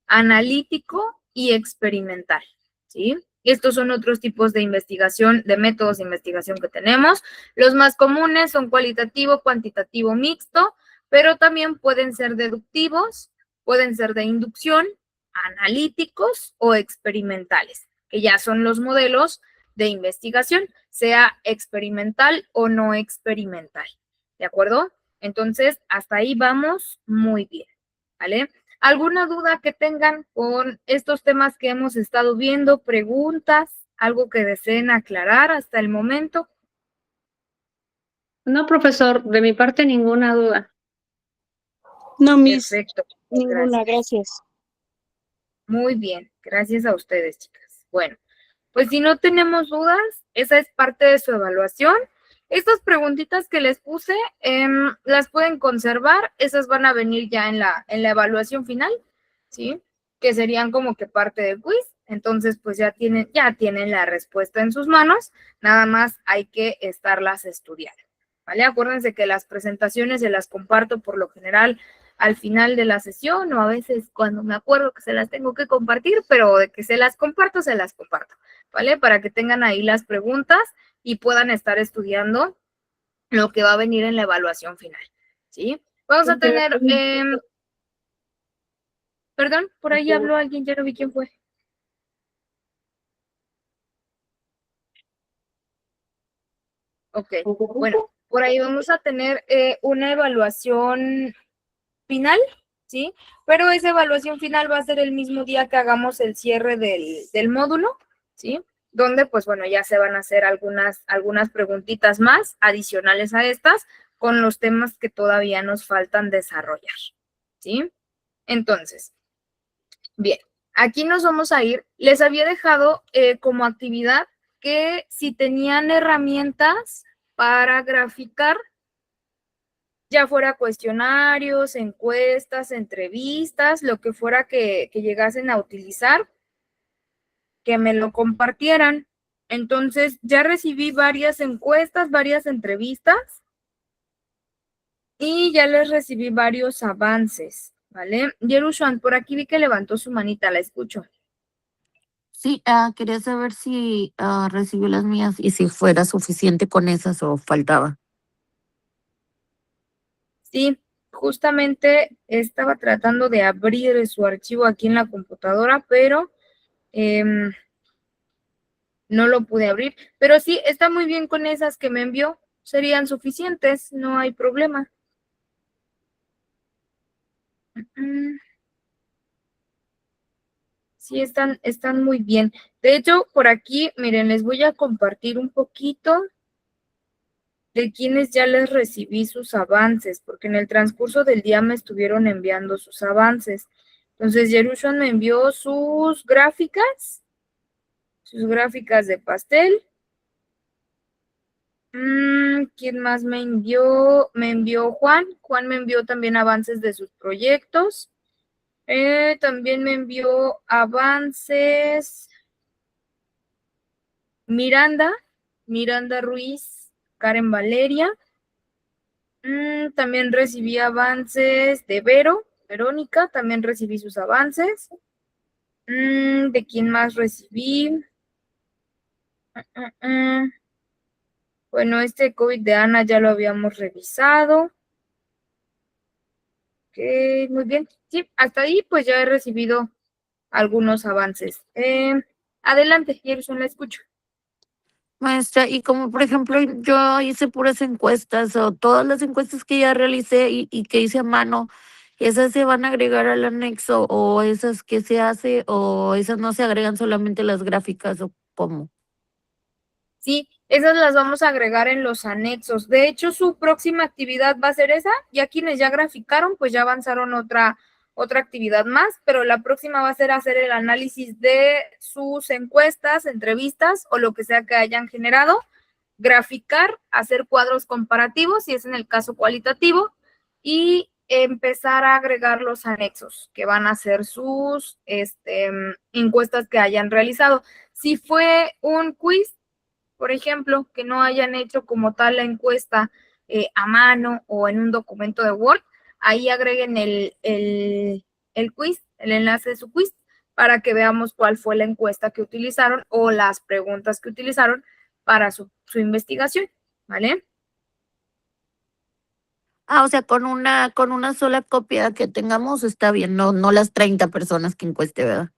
analítico y experimental, ¿sí? Estos son otros tipos de investigación, de métodos de investigación que tenemos. Los más comunes son cualitativo, cuantitativo, mixto, pero también pueden ser deductivos, pueden ser de inducción, analíticos o experimentales, que ya son los modelos de investigación, sea experimental o no experimental, ¿de acuerdo? Entonces, hasta ahí vamos muy bien, ¿vale? ¿Alguna duda que tengan con estos temas que hemos estado viendo? ¿Preguntas? ¿Algo que deseen aclarar hasta el momento? No, profesor, de mi parte ninguna duda. No, Miss, Perfecto. ninguna, gracias. Muy bien. Gracias a ustedes, chicas. Bueno, pues si no tenemos dudas, esa es parte de su evaluación. Estas preguntitas que les puse, las pueden conservar. Esas van a venir ya en la evaluación final, ¿sí? Que serían como que parte del quiz. Entonces, pues ya tienen la respuesta en sus manos. Nada más hay que estarlas estudiando, ¿vale? Acuérdense que las presentaciones se las comparto por lo general al final de la sesión o a veces cuando me acuerdo que se las tengo que compartir, pero de que se las comparto, ¿vale? Para que tengan ahí las preguntas y puedan estar estudiando lo que va a venir en la evaluación final, ¿sí? Vamos a tener, perdón, por ahí habló alguien, ya no vi quién fue. Ok, bueno, por ahí vamos a tener una evaluación final, ¿sí? Pero esa evaluación final va a ser el mismo día que hagamos el cierre del módulo, ¿sí? Donde, pues bueno, ya se van a hacer algunas preguntitas más adicionales a estas con los temas que todavía nos faltan desarrollar, ¿sí? Entonces, bien, aquí nos vamos a ir. Les había dejado como actividad que si tenían herramientas para graficar, ya fuera cuestionarios, encuestas, entrevistas, lo que fuera que llegasen a utilizar, que me lo compartieran. Entonces, ya recibí varias encuestas, varias entrevistas y ya les recibí varios avances, ¿vale? Yerushan, por aquí vi que levantó su manita, la escucho. Sí, quería saber si recibió las mías y si fuera suficiente con esas o faltaba. Sí, justamente estaba tratando de abrir su archivo aquí en la computadora, pero no lo pude abrir. Pero sí, está muy bien con esas que me envió. Serían suficientes, no hay problema. Sí, están muy bien. De hecho, por aquí, miren, les voy a compartir un poquito de quienes ya les recibí sus avances, porque en el transcurso del día me estuvieron enviando sus avances. Entonces, Yerushan me envió sus gráficas de pastel. ¿Quién más me envió? Me envió Juan. Juan me envió también avances de sus proyectos. También me envió avances Miranda Ruiz, Karen Valeria. También recibí avances de Verónica, también recibí sus avances. ¿De quién más recibí? Bueno, este COVID de Ana ya lo habíamos revisado. Ok, muy bien. Sí, hasta ahí pues ya he recibido algunos avances. Adelante, Gerson, la escucho. Maestra, y como por ejemplo yo hice puras encuestas o todas las encuestas que ya realicé y que hice a mano, ¿esas se van a agregar al anexo o esas que se hace o esas no se agregan solamente las gráficas o cómo? Sí, esas las vamos a agregar en los anexos. De hecho, su próxima actividad va a ser esa. Ya quienes ya graficaron, pues ya avanzaron otra actividad más, pero la próxima va a ser hacer el análisis de sus encuestas, entrevistas o lo que sea que hayan generado, graficar, hacer cuadros comparativos, si es en el caso cualitativo, y empezar a agregar los anexos, que van a ser sus encuestas que hayan realizado. Si fue un quiz, por ejemplo, que no hayan hecho como tal la encuesta a mano o en un documento de Word, ahí agreguen el quiz, el enlace de su quiz, para que veamos cuál fue la encuesta que utilizaron o las preguntas que utilizaron para su investigación, ¿vale? O sea, con una sola copia que tengamos está bien, no las 30 personas que encueste, ¿verdad?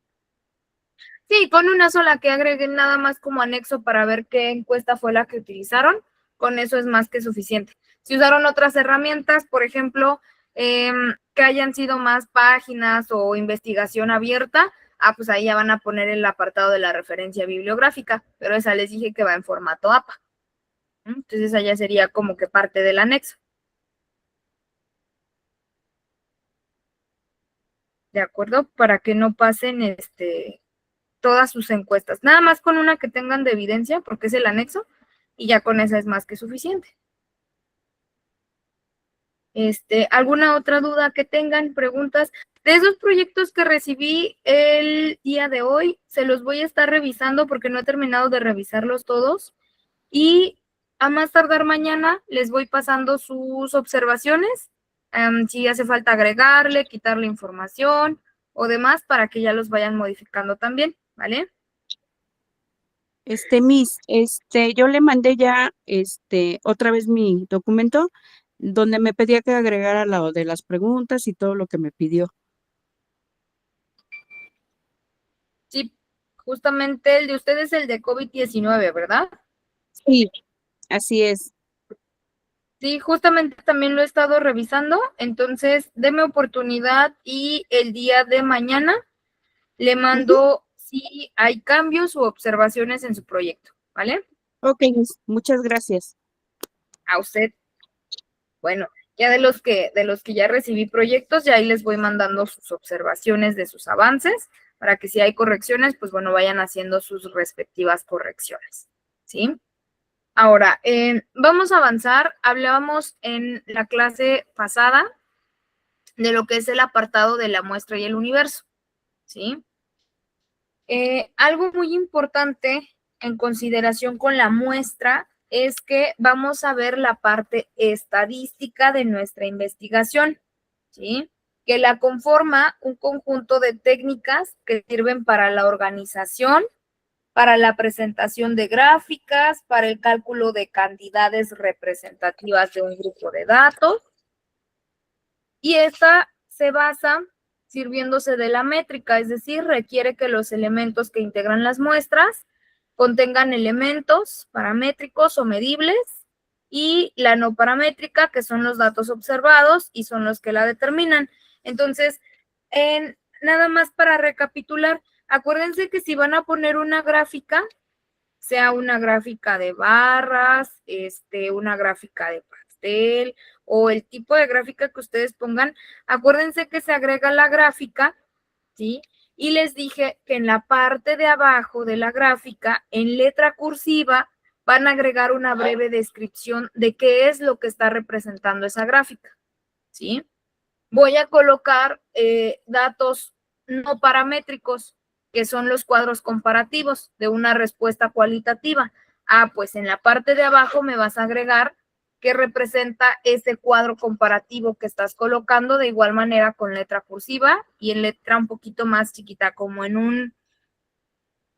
Sí, con una sola que agreguen nada más como anexo para ver qué encuesta fue la que utilizaron, con eso es más que suficiente. Si usaron otras herramientas, por ejemplo, que hayan sido más páginas o investigación abierta, pues ahí ya van a poner el apartado de la referencia bibliográfica, pero esa les dije que va en formato APA. Entonces esa ya sería como que parte del anexo. ¿De acuerdo? Para que no pasen todas sus encuestas. Nada más con una que tengan de evidencia, porque es el anexo, y ya con esa es más que suficiente. ¿Alguna otra duda que tengan, preguntas? De esos proyectos que recibí el día de hoy, se los voy a estar revisando porque no he terminado de revisarlos todos. Y a más tardar mañana les voy pasando sus observaciones, si hace falta agregarle, quitarle información o demás para que ya los vayan modificando también, ¿vale? Miss, yo le mandé ya, otra vez mi documento donde me pedía que agregara lo de las preguntas y todo lo que me pidió. Sí, justamente el de ustedes es el de COVID-19, ¿verdad? Sí, así es. Sí, justamente también lo he estado revisando, entonces deme oportunidad y el día de mañana le mando si hay cambios u observaciones en su proyecto, ¿vale? Ok, Miss, muchas gracias. A usted. Bueno, ya de los que ya recibí proyectos, ya ahí les voy mandando sus observaciones de sus avances, para que si hay correcciones, pues bueno, vayan haciendo sus respectivas correcciones, ¿sí? Ahora, vamos a avanzar. Hablábamos en la clase pasada de lo que es el apartado de la muestra y el universo, ¿sí? Algo muy importante en consideración con la muestra es que vamos a ver la parte estadística de nuestra investigación, ¿sí? Que la conforma un conjunto de técnicas que sirven para la organización, para la presentación de gráficas, para el cálculo de cantidades representativas de un grupo de datos. Y esta se basa sirviéndose de la métrica, es decir, requiere que los elementos que integran las muestras contengan elementos paramétricos o medibles y la no paramétrica, que son los datos observados y son los que la determinan. Entonces, nada más para recapitular, acuérdense que si van a poner una gráfica, sea una gráfica de barras, una gráfica de pastel o el tipo de gráfica que ustedes pongan, acuérdense que se agrega la gráfica, ¿sí? Y les dije que en la parte de abajo de la gráfica, en letra cursiva, van a agregar una breve descripción de qué es lo que está representando esa gráfica, ¿sí? Voy a colocar datos no paramétricos, que son los cuadros comparativos de una respuesta cualitativa. Pues en la parte de abajo me vas a agregar qué representa ese cuadro comparativo que estás colocando, de igual manera con letra cursiva y en letra un poquito más chiquita, como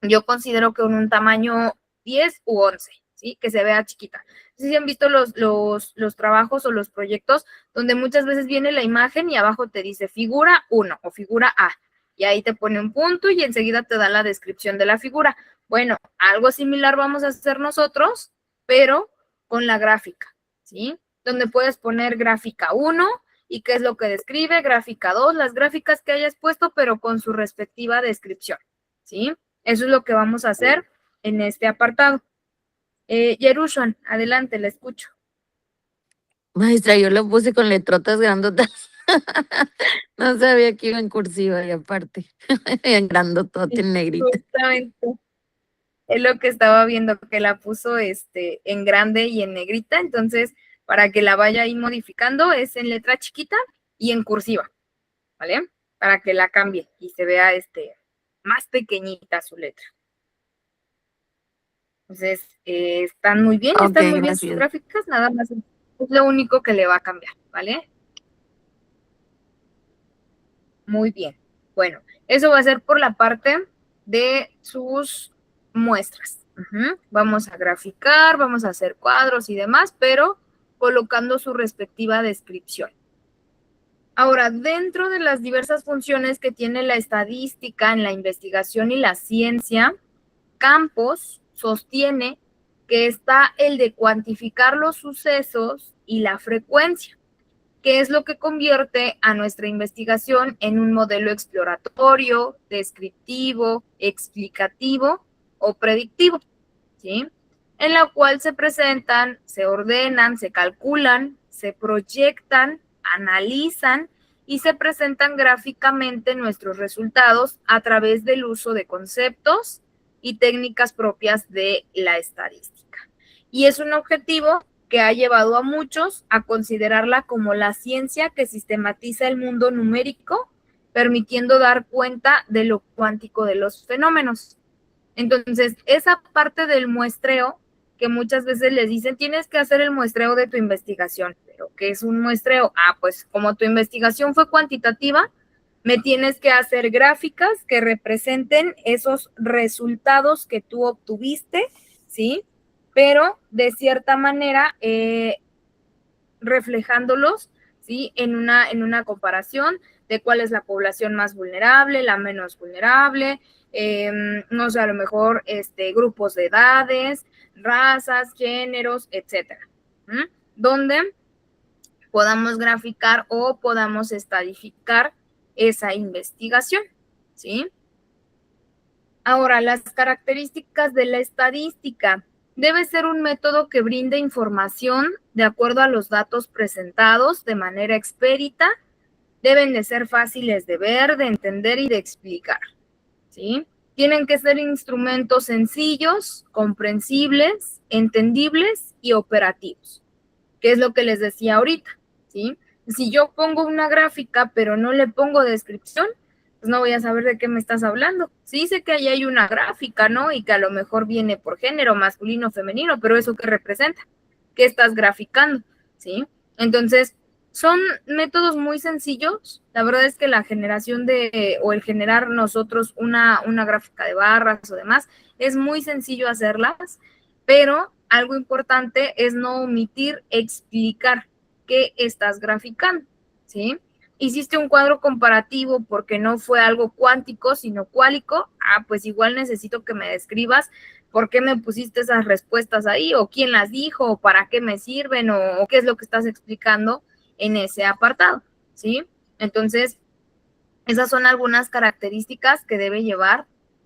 yo considero que en un tamaño 10 u 11, ¿sí? Que se vea chiquita. No sé si han visto los trabajos o los proyectos donde muchas veces viene la imagen y abajo te dice figura 1 o figura A. Y ahí te pone un punto y enseguida te da la descripción de la figura. Bueno, algo similar vamos a hacer nosotros, pero con la gráfica, ¿sí? Donde puedes poner gráfica 1 y qué es lo que describe, gráfica 2, las gráficas que hayas puesto, pero con su respectiva descripción, ¿sí? Eso es lo que vamos a hacer en este apartado. Yerushan, adelante, la escucho. Maestra, yo lo puse con letrotas grandotas. No sabía que iba en cursiva y aparte, en grandotote, en negrita. Justamente. Es lo que estaba viendo, que la puso en grande y en negrita, entonces para que la vaya ahí modificando es en letra chiquita y en cursiva, ¿vale? Para que la cambie y se vea más pequeñita su letra. Entonces, están muy bien, Ok, están muy bien sus gracias. gráficas, nada más es lo único que le va a cambiar, ¿vale? Muy bien. Bueno, eso va a ser por la parte de sus muestras. Vamos a graficar, vamos a hacer cuadros y demás, pero colocando su respectiva descripción. Ahora, dentro de las diversas funciones que tiene la estadística en la investigación y la ciencia, Campos sostiene que está el de cuantificar los sucesos y la frecuencia, que es lo que convierte a nuestra investigación en un modelo exploratorio, descriptivo, explicativo o predictivo, ¿sí? En la cual se presentan, se ordenan, se calculan, se proyectan, analizan y se presentan gráficamente nuestros resultados a través del uso de conceptos y técnicas propias de la estadística. Y es un objetivo que ha llevado a muchos a considerarla como la ciencia que sistematiza el mundo numérico, permitiendo dar cuenta de lo cuántico de los fenómenos. Entonces, esa parte del muestreo, que muchas veces les dicen, tienes que hacer el muestreo de tu investigación, pero ¿qué es un muestreo? Pues como tu investigación fue cuantitativa, me tienes que hacer gráficas que representen esos resultados que tú obtuviste, ¿sí? Pero de cierta manera reflejándolos, ¿sí? En una comparación de cuál es la población más vulnerable, la menos vulnerable, no sé, a lo mejor grupos de edades, razas, géneros, etcétera, donde podamos graficar o podamos estadificar esa investigación, ¿sí? Ahora, las características de la estadística. Debe ser un método que brinde información de acuerdo a los datos presentados de manera expedita. Deben de ser fáciles de ver, de entender y de explicar, ¿sí? Tienen que ser instrumentos sencillos, comprensibles, entendibles y operativos, que es lo que les decía ahorita, ¿sí? Si yo pongo una gráfica pero no le pongo descripción, pues no voy a saber de qué me estás hablando. Sí sé que ahí hay una gráfica, ¿no? Y que a lo mejor viene por género, masculino, femenino, pero ¿eso qué representa? ¿Qué estás graficando? ¿Sí? Entonces, son métodos muy sencillos. La verdad es que la generación o el generar nosotros una gráfica de barras o demás, es muy sencillo hacerlas, pero algo importante es no omitir explicar qué estás graficando, ¿sí? Hiciste un cuadro comparativo porque no fue algo cuántico, sino cuálico, pues igual necesito que me describas por qué me pusiste esas respuestas ahí, o quién las dijo, o para qué me sirven, o qué es lo que estás explicando en ese apartado, ¿sí? Entonces, esas son algunas características que debe llevar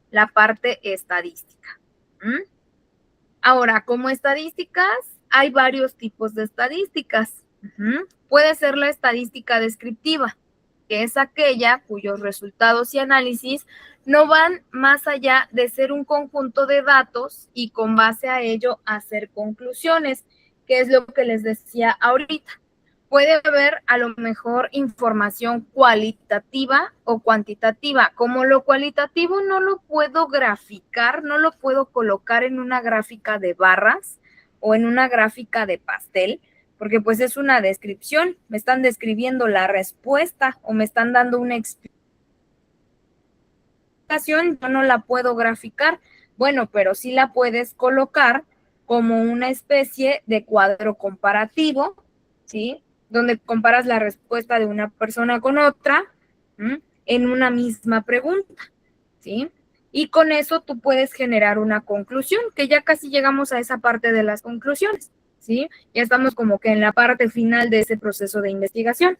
la parte estadística. Ahora, como estadísticas, hay varios tipos de estadísticas. Puede ser la estadística descriptiva, que es aquella cuyos resultados y análisis no van más allá de ser un conjunto de datos y con base a ello hacer conclusiones, que es lo que les decía ahorita. Puede haber a lo mejor información cualitativa o cuantitativa. Como lo cualitativo no lo puedo graficar, no lo puedo colocar en una gráfica de barras o en una gráfica de pastel, porque pues es una descripción, me están describiendo la respuesta o me están dando una explicación, yo no la puedo graficar. Bueno, pero sí la puedes colocar como una especie de cuadro comparativo, ¿sí? Donde comparas la respuesta de una persona con otra en una misma pregunta, ¿sí? Y con eso tú puedes generar una conclusión, que ya casi llegamos a esa parte de las conclusiones, ¿sí? Ya estamos como que en la parte final de ese proceso de investigación.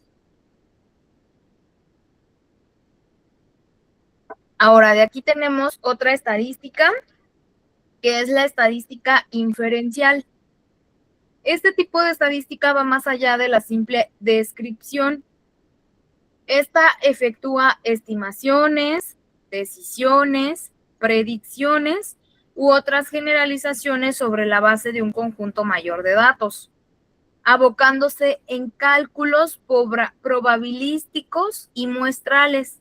Ahora, de aquí tenemos otra estadística, que es la estadística inferencial. Este tipo de estadística va más allá de la simple descripción. Esta efectúa estimaciones, decisiones, predicciones u otras generalizaciones sobre la base de un conjunto mayor de datos, abocándose en cálculos probabilísticos y muestrales,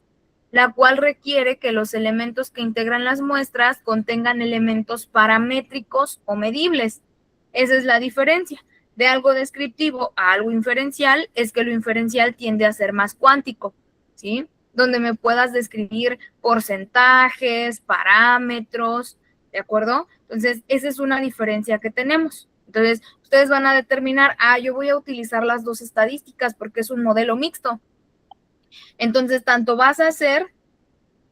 la cual requiere que los elementos que integran las muestras contengan elementos paramétricos o medibles. Esa es la diferencia de algo descriptivo a algo inferencial, es que lo inferencial tiende a ser más cuántico, ¿sí? Donde me puedas describir porcentajes, parámetros, ¿de acuerdo? Entonces, esa es una diferencia que tenemos. Entonces, ustedes van a determinar, yo voy a utilizar las dos estadísticas porque es un modelo mixto. Entonces, tanto vas a hacer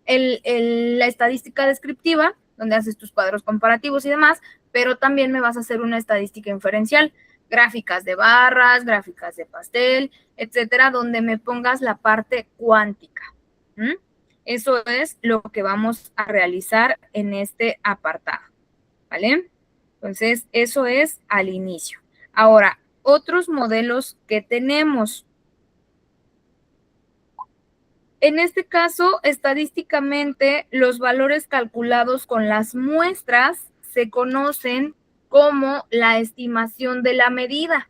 la estadística descriptiva, donde haces tus cuadros comparativos y demás, pero también me vas a hacer una estadística inferencial, gráficas de barras, gráficas de pastel, etcétera, donde me pongas la parte cuántica. Eso es lo que vamos a realizar en este apartado, ¿vale? Entonces, eso es al inicio. Ahora, otros modelos que tenemos. En este caso, estadísticamente, los valores calculados con las muestras se conocen como la estimación de la medida,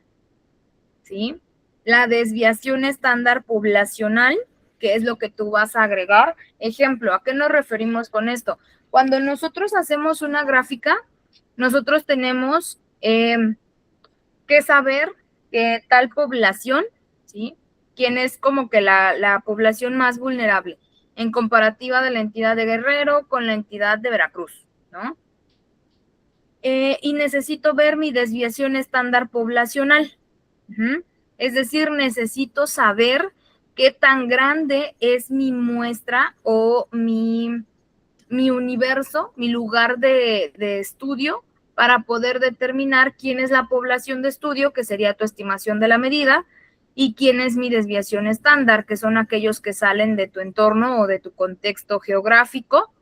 ¿sí? La desviación estándar poblacional, que es lo que tú vas a agregar. Ejemplo, ¿a qué nos referimos con esto? Cuando nosotros hacemos una gráfica, nosotros tenemos que saber que tal población, ¿sí?, quién es como que la población más vulnerable en comparativa de la entidad de Guerrero con la entidad de Veracruz, ¿no? Y necesito ver mi desviación estándar poblacional. Es decir, necesito saber qué tan grande es mi muestra o mi universo, mi lugar de estudio, para poder determinar quién es la población de estudio, que sería tu estimación de la medida, y quién es mi desviación estándar, que son aquellos que salen de tu entorno o de tu contexto geográfico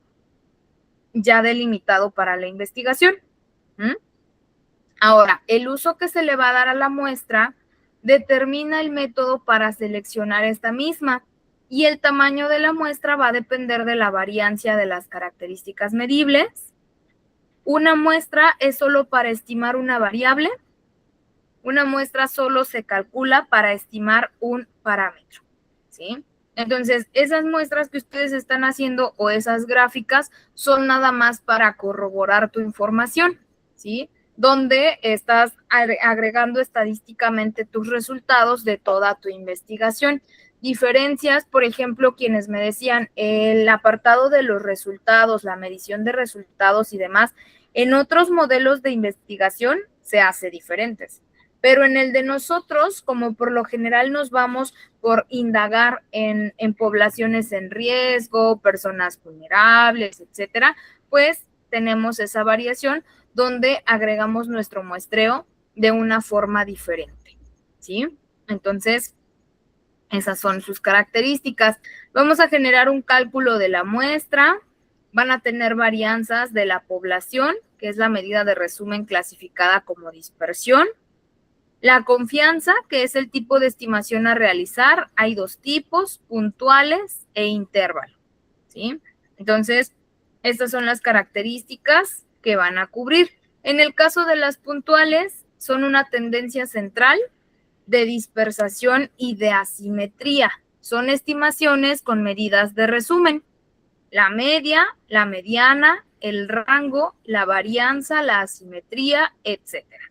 ya delimitado para la investigación. Ahora, el uso que se le va a dar a la muestra determina el método para seleccionar esta misma, y el tamaño de la muestra va a depender de la variancia de las características medibles. Una muestra es solo para estimar una variable. Una muestra solo se calcula para estimar un parámetro, ¿sí? Entonces, esas muestras que ustedes están haciendo o esas gráficas son nada más para corroborar tu información, ¿sí? Donde estás agregando estadísticamente tus resultados de toda tu investigación. Diferencias, por ejemplo, quienes me decían el apartado de los resultados, la medición de resultados y demás, en otros modelos de investigación se hace diferentes. Pero en el de nosotros, como por lo general nos vamos por indagar en poblaciones en riesgo, personas vulnerables, etcétera, pues tenemos esa variación donde agregamos nuestro muestreo de una forma diferente, ¿sí? Entonces, esas son sus características. Vamos a generar un cálculo de la muestra. Van a tener varianzas de la población, que es la medida de resumen clasificada como dispersión. La confianza, que es el tipo de estimación a realizar. Hay dos tipos, puntuales e intervalo, ¿sí? Entonces, estas son las características que van a cubrir. En el caso de las puntuales, son una tendencia central de dispersación y de asimetría. Son estimaciones con medidas de resumen. La media, la mediana, el rango, la varianza, la asimetría, etcétera.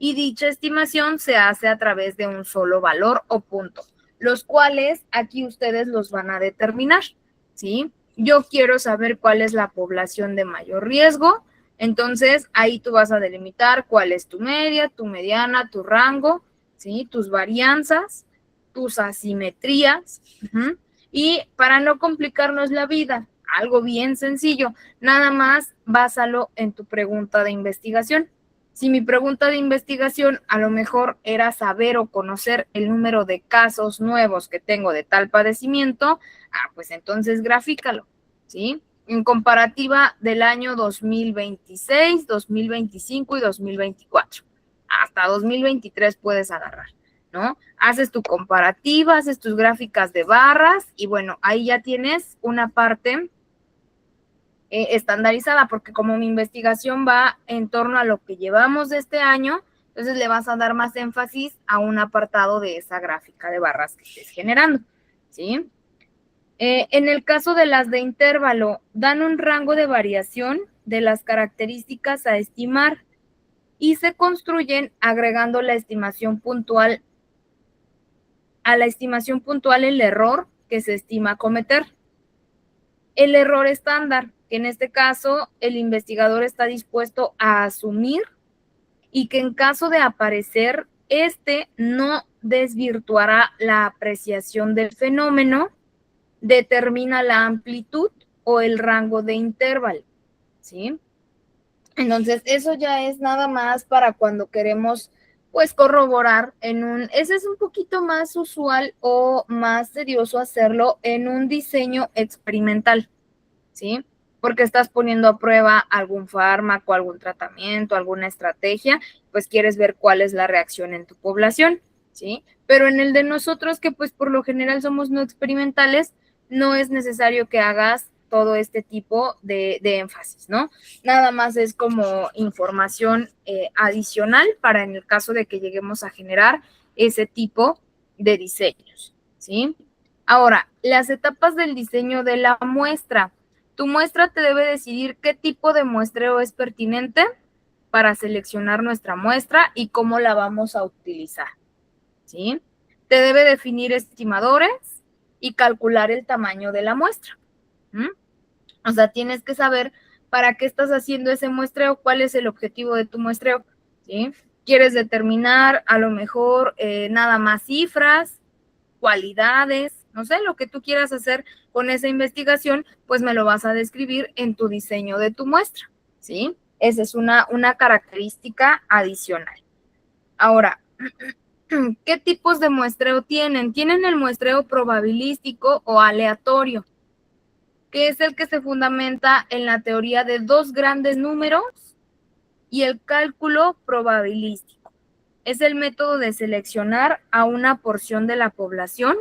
Y dicha estimación se hace a través de un solo valor o punto, los cuales aquí ustedes los van a determinar, ¿sí? Yo quiero saber cuál es la población de mayor riesgo, entonces ahí tú vas a delimitar cuál es tu media, tu mediana, tu rango, ¿sí? Tus varianzas, tus asimetrías, y para no complicarnos la vida, algo bien sencillo. Nada más básalo en tu pregunta de investigación. Si mi pregunta de investigación a lo mejor era saber o conocer el número de casos nuevos que tengo de tal padecimiento, pues entonces grafícalo, ¿sí? En comparativa del año 2026, 2025 y 2024. Hasta 2023 puedes agarrar, ¿no? Haces tu comparativa, haces tus gráficas de barras y bueno, ahí ya tienes una parte estandarizada, porque como mi investigación va en torno a lo que llevamos de este año, entonces le vas a dar más énfasis a un apartado de esa gráfica de barras que estés generando, ¿sí? En el caso de las de intervalo, dan un rango de variación de las características a estimar y se construyen agregando la estimación puntual a la estimación puntual el error que se estima cometer. El error estándar, que en este caso el investigador está dispuesto a asumir y que en caso de aparecer, no desvirtuará la apreciación del fenómeno, determina la amplitud o el rango de intervalo, ¿sí? Entonces, eso ya es nada más para cuando queremos, pues, corroborar ese es un poquito más usual o más tedioso hacerlo en un diseño experimental, ¿sí? Porque estás poniendo a prueba algún fármaco, algún tratamiento, alguna estrategia, pues quieres ver cuál es la reacción en tu población, ¿sí? Pero en el de nosotros, que pues por lo general somos no experimentales, no es necesario que hagas todo este tipo de énfasis, ¿no? Nada más es como información adicional para en el caso de que lleguemos a generar ese tipo de diseños, ¿sí? Ahora, las etapas del diseño de la muestra. Tu muestra te debe decidir qué tipo de muestreo es pertinente para seleccionar nuestra muestra y cómo la vamos a utilizar, ¿sí? Te debe definir estimadores y calcular el tamaño de la muestra. O sea, tienes que saber para qué estás haciendo ese muestreo, cuál es el objetivo de tu muestreo, ¿sí? Quieres determinar a lo mejor nada más cifras, cualidades, no sé, lo que tú quieras hacer con esa investigación, pues me lo vas a describir en tu diseño de tu muestra, ¿sí? Esa es una característica adicional. Ahora, ¿qué tipos de muestreo tienen? Tienen el muestreo probabilístico o aleatorio, que es el que se fundamenta en la teoría de dos grandes números y el cálculo probabilístico. Es el método de seleccionar a una porción de la población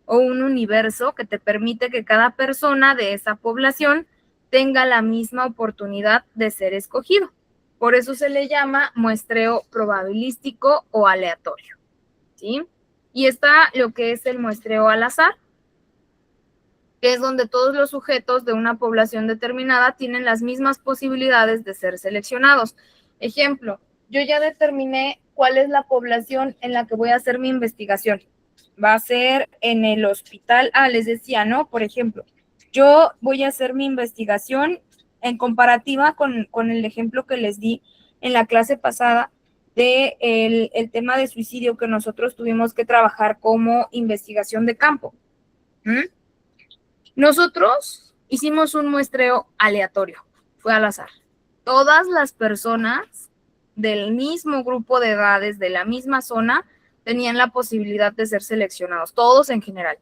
o un universo que te permite que cada persona de esa población tenga la misma oportunidad de ser escogido. Por eso se le llama muestreo probabilístico o aleatorio, ¿sí? Y está lo que es el muestreo al azar, que es donde todos los sujetos de una población determinada tienen las mismas posibilidades de ser seleccionados. Ejemplo, yo ya determiné cuál es la población en la que voy a hacer mi investigación. Va a ser en el hospital. Les decía, ¿no? Por ejemplo, yo voy a hacer mi investigación en comparativa con el ejemplo que les di en la clase pasada de el tema de suicidio que nosotros tuvimos que trabajar como investigación de campo. Nosotros hicimos un muestreo aleatorio, fue al azar. Todas las personas del mismo grupo de edades, de la misma zona, tenían la posibilidad de ser seleccionados, todos en general.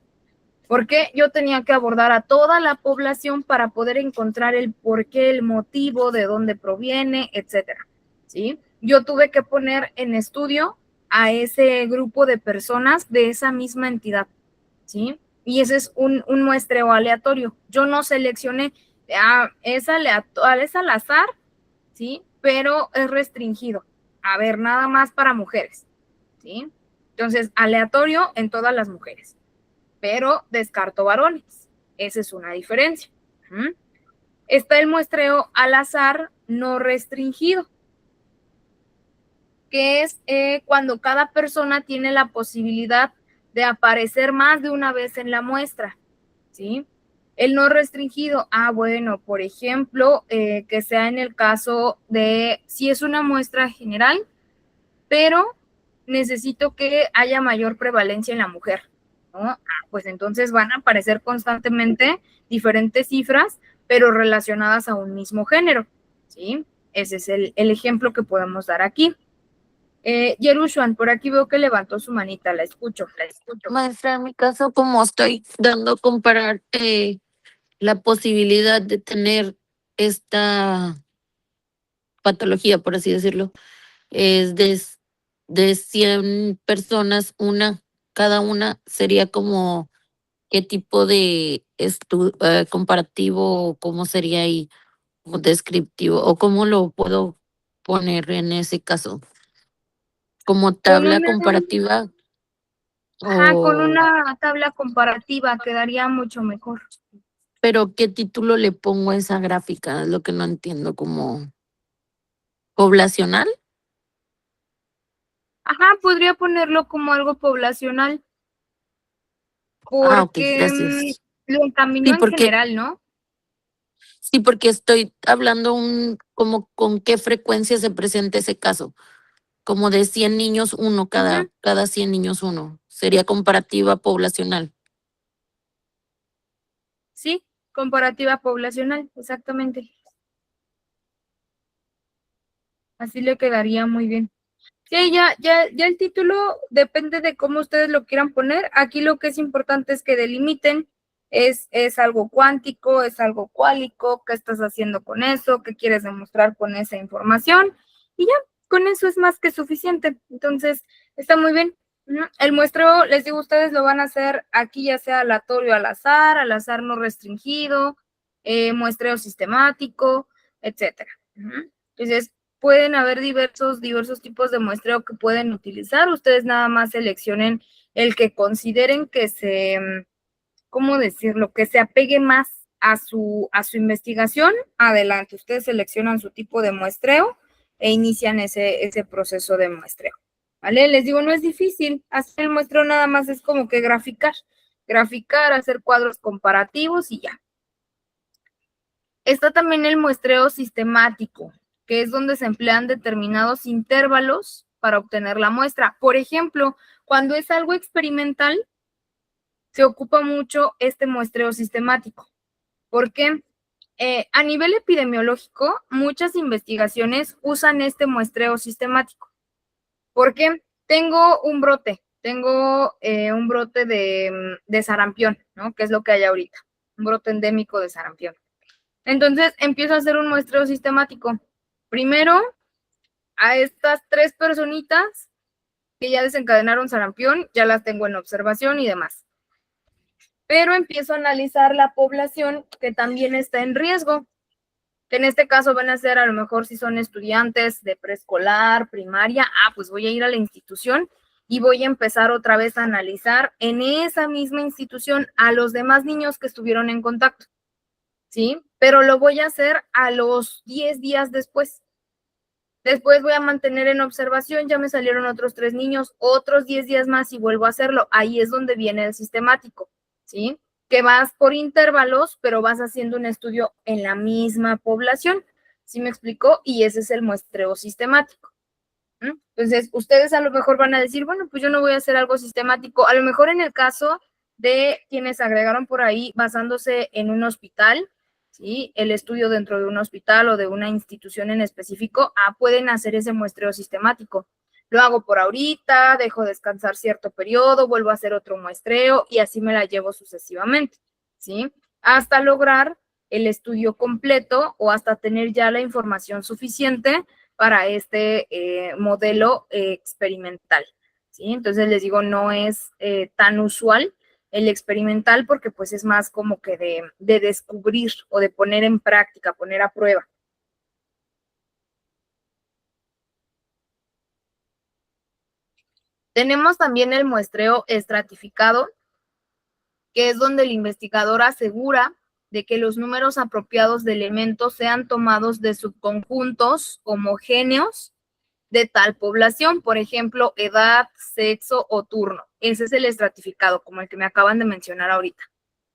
Porque yo tenía que abordar a toda la población para poder encontrar el porqué, el motivo, de dónde proviene, etcétera, ¿sí? Yo tuve que poner en estudio a ese grupo de personas de esa misma entidad, ¿sí? Y ese es un muestreo aleatorio. Yo no seleccioné, es al azar, ¿sí? Pero es restringido. A ver, nada más para mujeres, ¿sí? Entonces, aleatorio en todas las mujeres, pero descarto varones. Esa es una diferencia. Está el muestreo al azar no restringido, que es cuando cada persona tiene la posibilidad de aparecer más de una vez en la muestra, ¿sí? El no restringido, bueno, por ejemplo, que sea en el caso de, si es una muestra general, pero necesito que haya mayor prevalencia en la mujer, ¿no? pues entonces van a aparecer constantemente diferentes cifras, pero relacionadas a un mismo género, ¿sí? Ese es el ejemplo que podemos dar aquí. Yerushuan, por aquí veo que levantó su manita, la escucho. Maestra, en mi caso, como estoy dando a comparar la posibilidad de tener esta patología, por así decirlo, es de 100 personas, cada una sería como qué tipo de comparativo, o cómo sería ahí, o descriptivo, o cómo lo puedo poner en ese caso, como Con tabla una, comparativa con o, una tabla comparativa quedaría mucho mejor. pero qué título le pongo a esa gráfica, es lo que no entiendo, como poblacional. Ajá, podría ponerlo como algo poblacional, Ah, ok, porque gracias. lo Sí, encaminó en porque general, ¿no? Sí, porque estoy hablando como con qué frecuencia se presenta ese caso. Como de 100 niños, uno, Ujú, cada 100 niños, uno. Sería comparativa poblacional. sí, comparativa poblacional, exactamente. Así le quedaría muy bien. Sí, ya el título depende de cómo ustedes lo quieran poner. Aquí lo que es importante es que delimiten, es algo cuántico, es algo cuálico, qué estás haciendo con eso, qué quieres demostrar con esa información, y ya, con eso es más que suficiente. Entonces, está muy bien. El muestreo, les digo, ustedes lo van a hacer aquí, ya sea aleatorio al azar no restringido, muestreo sistemático, etcétera. Entonces, pueden haber diversos tipos de muestreo que pueden utilizar. Ustedes nada más seleccionen el que consideren que ¿cómo decirlo? Que se apegue más a su investigación. Adelante, ustedes seleccionan su tipo de muestreo e inician ese proceso de muestreo. ¿Vale? Les digo, no es difícil. Hacer el muestreo nada más es como que graficar, hacer cuadros comparativos y ya. Está también el muestreo sistemático, que es donde se emplean determinados intervalos para obtener la muestra. Por ejemplo, cuando es algo experimental, se ocupa mucho este muestreo sistemático, porque a nivel epidemiológico, muchas investigaciones usan este muestreo sistemático. Porque tengo un brote de sarampión, ¿no? Que es lo que hay ahorita, un brote endémico de sarampión. Entonces empiezo a hacer un muestreo sistemático. Primero, a estas 3 personitas que ya desencadenaron sarampión, ya las tengo en observación y demás. Pero empiezo a analizar la población que también está en riesgo, que en este caso van a ser a lo mejor si son estudiantes de preescolar, primaria, pues voy a ir a la institución y voy a empezar otra vez a analizar en esa misma institución a los demás niños que estuvieron en contacto. ¿Sí? Pero lo voy a hacer a los 10 días después. Después voy a mantener en observación, ya me salieron otros 3 niños, otros 10 días más y vuelvo a hacerlo. Ahí es donde viene el sistemático, ¿sí? Que vas por intervalos, pero vas haciendo un estudio en la misma población. ¿Sí me explicó? Y ese es el muestreo sistemático. Entonces, ustedes a lo mejor van a decir, bueno, pues yo no voy a hacer algo sistemático. A lo mejor en el caso de quienes agregaron por ahí basándose en un hospital, ¿sí? El estudio dentro de un hospital o de una institución en específico, pueden hacer ese muestreo sistemático. Lo hago por ahorita, dejo descansar cierto periodo, vuelvo a hacer otro muestreo y así me la llevo sucesivamente, ¿sí? Hasta lograr el estudio completo o hasta tener ya la información suficiente para este modelo experimental, ¿sí? Entonces les digo, no es tan usual el experimental porque pues es más como que de descubrir o de poner en práctica, poner a prueba. Tenemos también el muestreo estratificado, que es donde el investigador asegura de que los números apropiados de elementos sean tomados de subconjuntos homogéneos de tal población, por ejemplo, edad, sexo o turno. Ese es el estratificado, como el que me acaban de mencionar ahorita.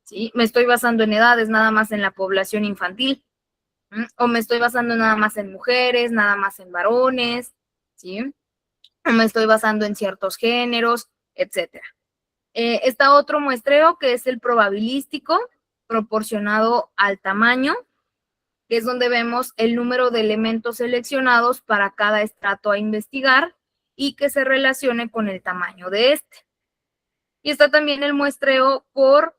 ¿Sí? Me estoy basando en edades, nada más en la población infantil, o me estoy basando nada más en mujeres, nada más en varones, ¿sí? O me estoy basando en ciertos géneros, etcétera. Está otro muestreo que es el probabilístico, proporcionado al tamaño, que es donde vemos el número de elementos seleccionados para cada estrato a investigar y que se relacione con el tamaño de este. Y está también el muestreo por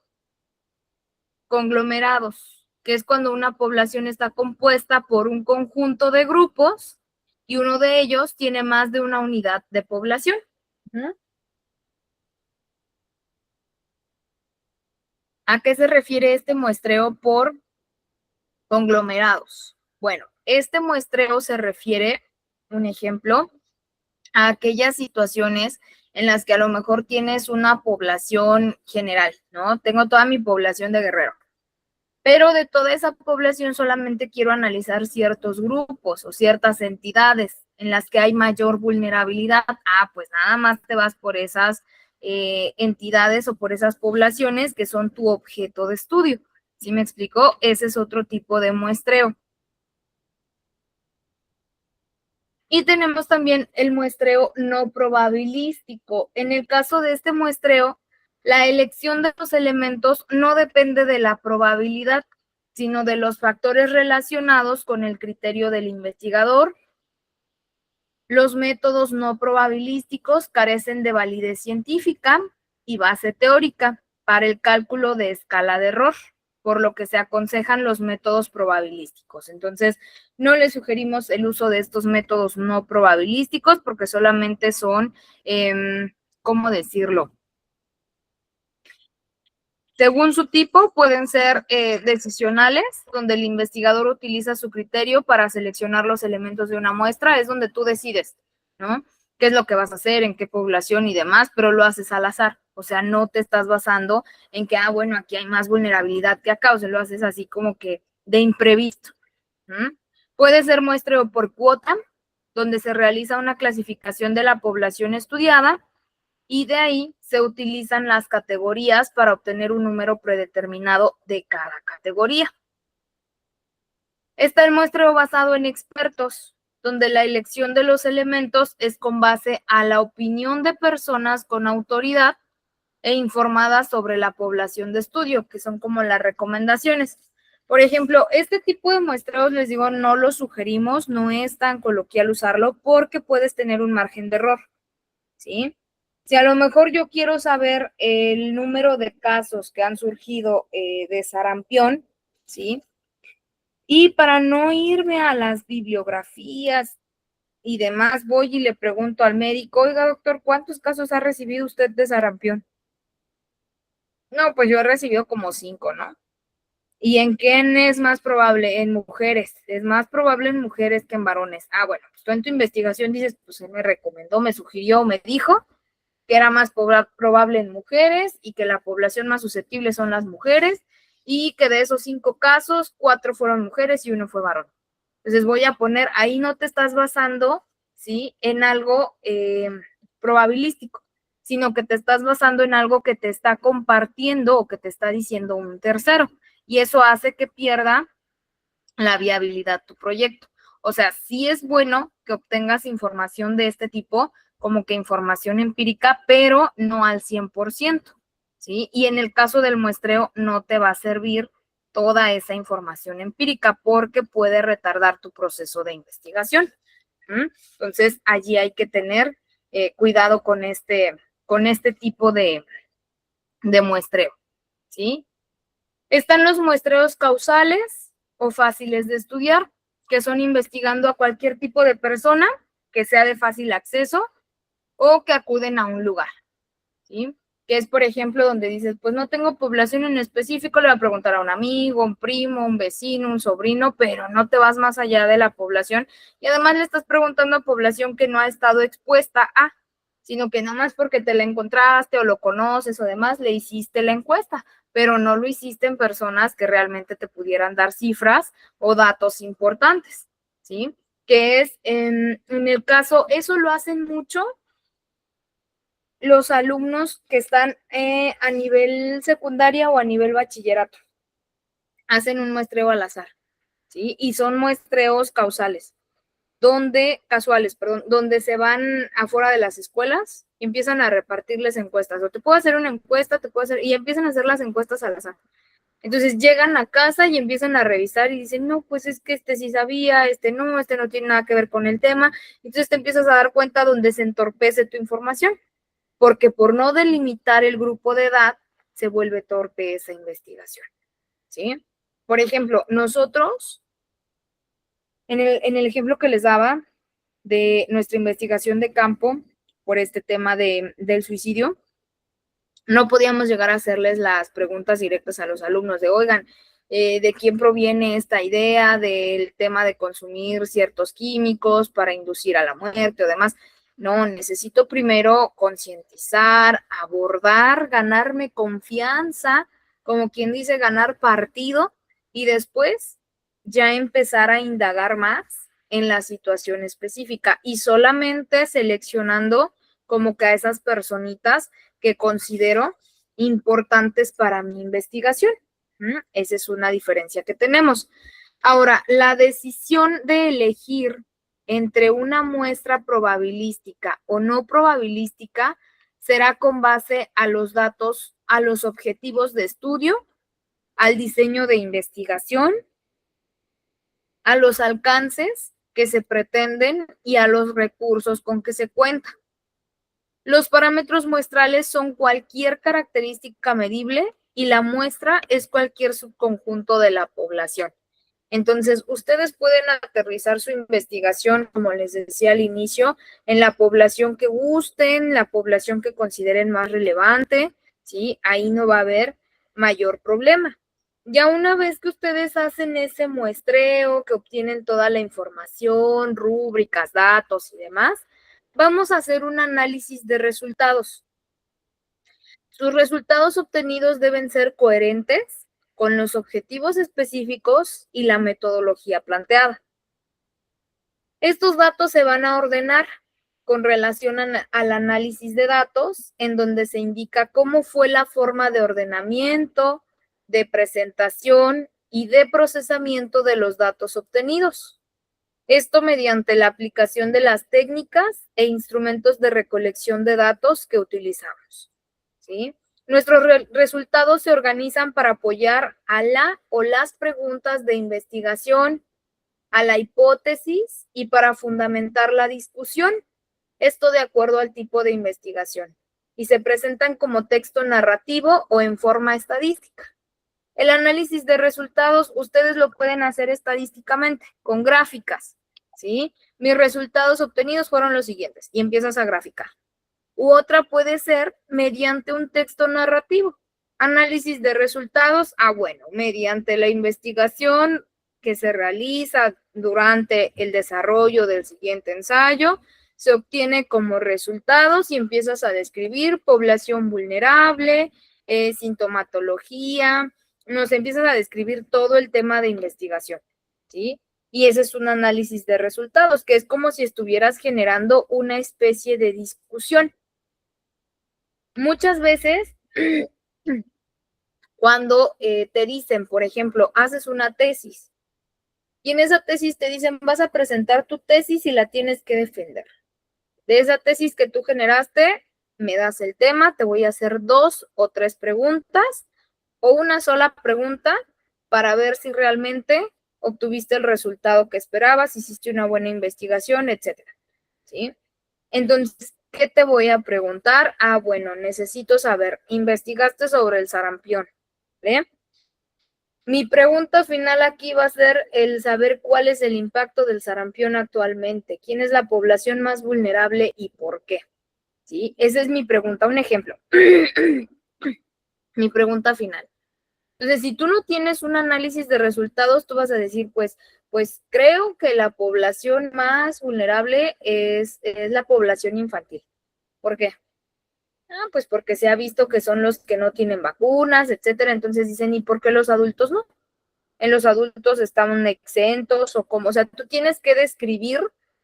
conglomerados, que es cuando una población está compuesta por un conjunto de grupos y uno de ellos tiene más de una unidad de población. ¿A qué se refiere este muestreo por conglomerados? Bueno, este muestreo se refiere, un ejemplo, a aquellas situaciones en las que a lo mejor tienes una población general, ¿no? Tengo toda mi población de Guerrero, pero de toda esa población solamente quiero analizar ciertos grupos o ciertas entidades en las que hay mayor vulnerabilidad. Pues nada más te vas por esas entidades o por esas poblaciones que son tu objeto de estudio. ¿Sí me explico? Ese es otro tipo de muestreo. Y tenemos también el muestreo no probabilístico. En el caso de este muestreo, la elección de los elementos no depende de la probabilidad, sino de los factores relacionados con el criterio del investigador. Los métodos no probabilísticos carecen de validez científica y base teórica para el cálculo de escala de error, por lo que se aconsejan los métodos probabilísticos. Entonces, no le sugerimos el uso de estos métodos no probabilísticos porque solamente son, ¿cómo decirlo? Según su tipo, pueden ser decisionales, donde el investigador utiliza su criterio para seleccionar los elementos de una muestra, es donde tú decides, ¿no? Qué es lo que vas a hacer, en qué población y demás, pero lo haces al azar. O sea, no te estás basando en que, bueno, aquí hay más vulnerabilidad que acá, o sea, lo haces así como que de imprevisto. Puede ser muestreo por cuota, donde se realiza una clasificación de la población estudiada y de ahí se utilizan las categorías para obtener un número predeterminado de cada categoría. Está el muestreo basado en expertos, donde la elección de los elementos es con base a la opinión de personas con autoridad e informadas sobre la población de estudio, que son como las recomendaciones. Por ejemplo, este tipo de muestreos, les digo, no lo sugerimos, no es tan coloquial usarlo porque puedes tener un margen de error, ¿sí? Si a lo mejor yo quiero saber el número de casos que han surgido de sarampión, ¿sí? Y para no irme a las bibliografías y demás, voy y le pregunto al médico, oiga, doctor, ¿cuántos casos ha recibido usted de sarampión? No, pues yo he recibido como 5, ¿no? ¿Y en quién es más probable? En mujeres. Es más probable en mujeres que en varones. Bueno, pues tú en tu investigación dices, pues él me recomendó, me sugirió, me dijo que era más probable en mujeres y que la población más susceptible son las mujeres y que de esos 5 casos, 4 fueron mujeres y 1 fue varón. Entonces voy a poner, ahí no te estás basando, ¿sí?, en algo probabilístico, sino que te estás basando en algo que te está compartiendo o que te está diciendo un tercero. Y eso hace que pierda la viabilidad tu proyecto. O sea, sí es bueno que obtengas información de este tipo, como que información empírica, pero no al 100%, ¿sí? Y en el caso del muestreo no te va a servir toda esa información empírica porque puede retardar tu proceso de investigación. Entonces, allí hay que tener cuidado con este tipo de muestreo, ¿sí? Están los muestreos causales o fáciles de estudiar, que son investigando a cualquier tipo de persona que sea de fácil acceso o que acuden a un lugar, ¿sí? Que es, por ejemplo, donde dices, pues no tengo población en específico, le voy a preguntar a un amigo, un primo, un vecino, un sobrino, pero no te vas más allá de la población y además le estás preguntando a población que no ha estado expuesta a, sino que nomás porque te la encontraste o lo conoces o demás, le hiciste la encuesta, pero no lo hiciste en personas que realmente te pudieran dar cifras o datos importantes, ¿sí? Que es, en el caso, eso lo hacen mucho los alumnos que están a nivel secundaria o a nivel bachillerato. Hacen un muestreo al azar, ¿sí? Y son muestreos casuales, donde se van afuera de las escuelas y empiezan a repartirles encuestas. O te puedo hacer una encuesta, y empiezan a hacer las encuestas al azar. Entonces llegan a casa y empiezan a revisar y dicen, no, pues es que este sí sabía, este no tiene nada que ver con el tema. Entonces te empiezas a dar cuenta donde se entorpece tu información, porque por no delimitar el grupo de edad, se vuelve torpe esa investigación, ¿sí? Por ejemplo, nosotros, en el ejemplo que les daba de nuestra investigación de campo por este tema del suicidio, no podíamos llegar a hacerles las preguntas directas a los alumnos de, oigan, ¿de quién proviene esta idea del tema de consumir ciertos químicos para inducir a la muerte o demás? No, necesito primero concientizar, abordar, ganarme confianza, como quien dice, ganar partido, y después ya empezar a indagar más en la situación específica y solamente seleccionando como que a esas personitas que considero importantes para mi investigación. Esa es una diferencia que tenemos. Ahora, la decisión de elegir entre una muestra probabilística o no probabilística será con base a los datos, a los objetivos de estudio, al diseño de investigación, a los alcances que se pretenden y a los recursos con que se cuenta. Los parámetros muestrales son cualquier característica medible y la muestra es cualquier subconjunto de la población. Entonces, ustedes pueden aterrizar su investigación, como les decía al inicio, en la población que gusten, la población que consideren más relevante, ¿sí? Ahí no va a haber mayor problema. Ya una vez que ustedes hacen ese muestreo, que obtienen toda la información, rúbricas, datos y demás, vamos a hacer un análisis de resultados. Sus resultados obtenidos deben ser coherentes con los objetivos específicos y la metodología planteada. Estos datos se van a ordenar con relación al análisis de datos, en donde se indica cómo fue la forma de ordenamiento, de presentación y de procesamiento de los datos obtenidos. Esto mediante la aplicación de las técnicas e instrumentos de recolección de datos que utilizamos, ¿sí? Nuestros resultados se organizan para apoyar a la o las preguntas de investigación, a la hipótesis y para fundamentar la discusión. Esto de acuerdo al tipo de investigación. Y se presentan como texto narrativo o en forma estadística. El análisis de resultados, ustedes lo pueden hacer estadísticamente, con gráficas, ¿sí? Mis resultados obtenidos fueron los siguientes, y empiezas a graficar. U otra puede ser mediante un texto narrativo. Análisis de resultados, bueno, mediante la investigación que se realiza durante el desarrollo del siguiente ensayo, se obtiene como resultados y empiezas a describir población vulnerable, sintomatología, nos empiezas a describir todo el tema de investigación, ¿sí? Y ese es un análisis de resultados, que es como si estuvieras generando una especie de discusión. Muchas veces, cuando te dicen, por ejemplo, haces una tesis, y en esa tesis te dicen, vas a presentar tu tesis y la tienes que defender. De esa tesis que tú generaste, me das el tema, te voy a hacer 2 o 3 preguntas, o una sola pregunta para ver si realmente obtuviste el resultado que esperabas, hiciste una buena investigación, etcétera, ¿sí? Entonces, ¿qué te voy a preguntar? Bueno, necesito saber, investigaste sobre el sarampión, ¿ve? Mi pregunta final aquí va a ser el saber cuál es el impacto del sarampión actualmente, quién es la población más vulnerable y por qué, ¿sí? Esa es mi pregunta, un ejemplo. Mi pregunta final. Entonces, si tú no tienes un análisis de resultados, tú vas a decir, pues creo que la población más vulnerable es la población infantil. ¿Por qué? Pues porque se ha visto que son los que no tienen vacunas, etcétera. Entonces dicen, ¿y por qué los adultos no? En los adultos están exentos o como, o sea, tú tienes que describir,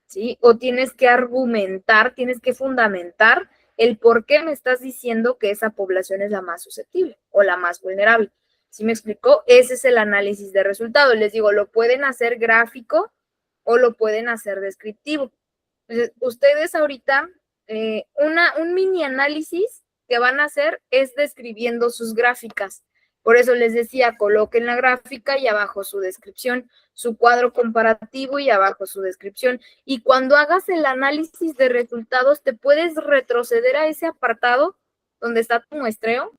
¿sí? O tienes que argumentar, tienes que fundamentar el por qué me estás diciendo que esa población es la más susceptible o la más vulnerable. ¿Sí me explicó? Ese es el análisis de resultados. Les digo, lo pueden hacer gráfico o lo pueden hacer descriptivo. Entonces, ustedes ahorita un mini análisis que van a hacer es describiendo sus gráficas. Por eso les decía, coloquen la gráfica y abajo su descripción, su cuadro comparativo y abajo su descripción. Y cuando hagas el análisis de resultados, te puedes retroceder a ese apartado donde está tu muestreo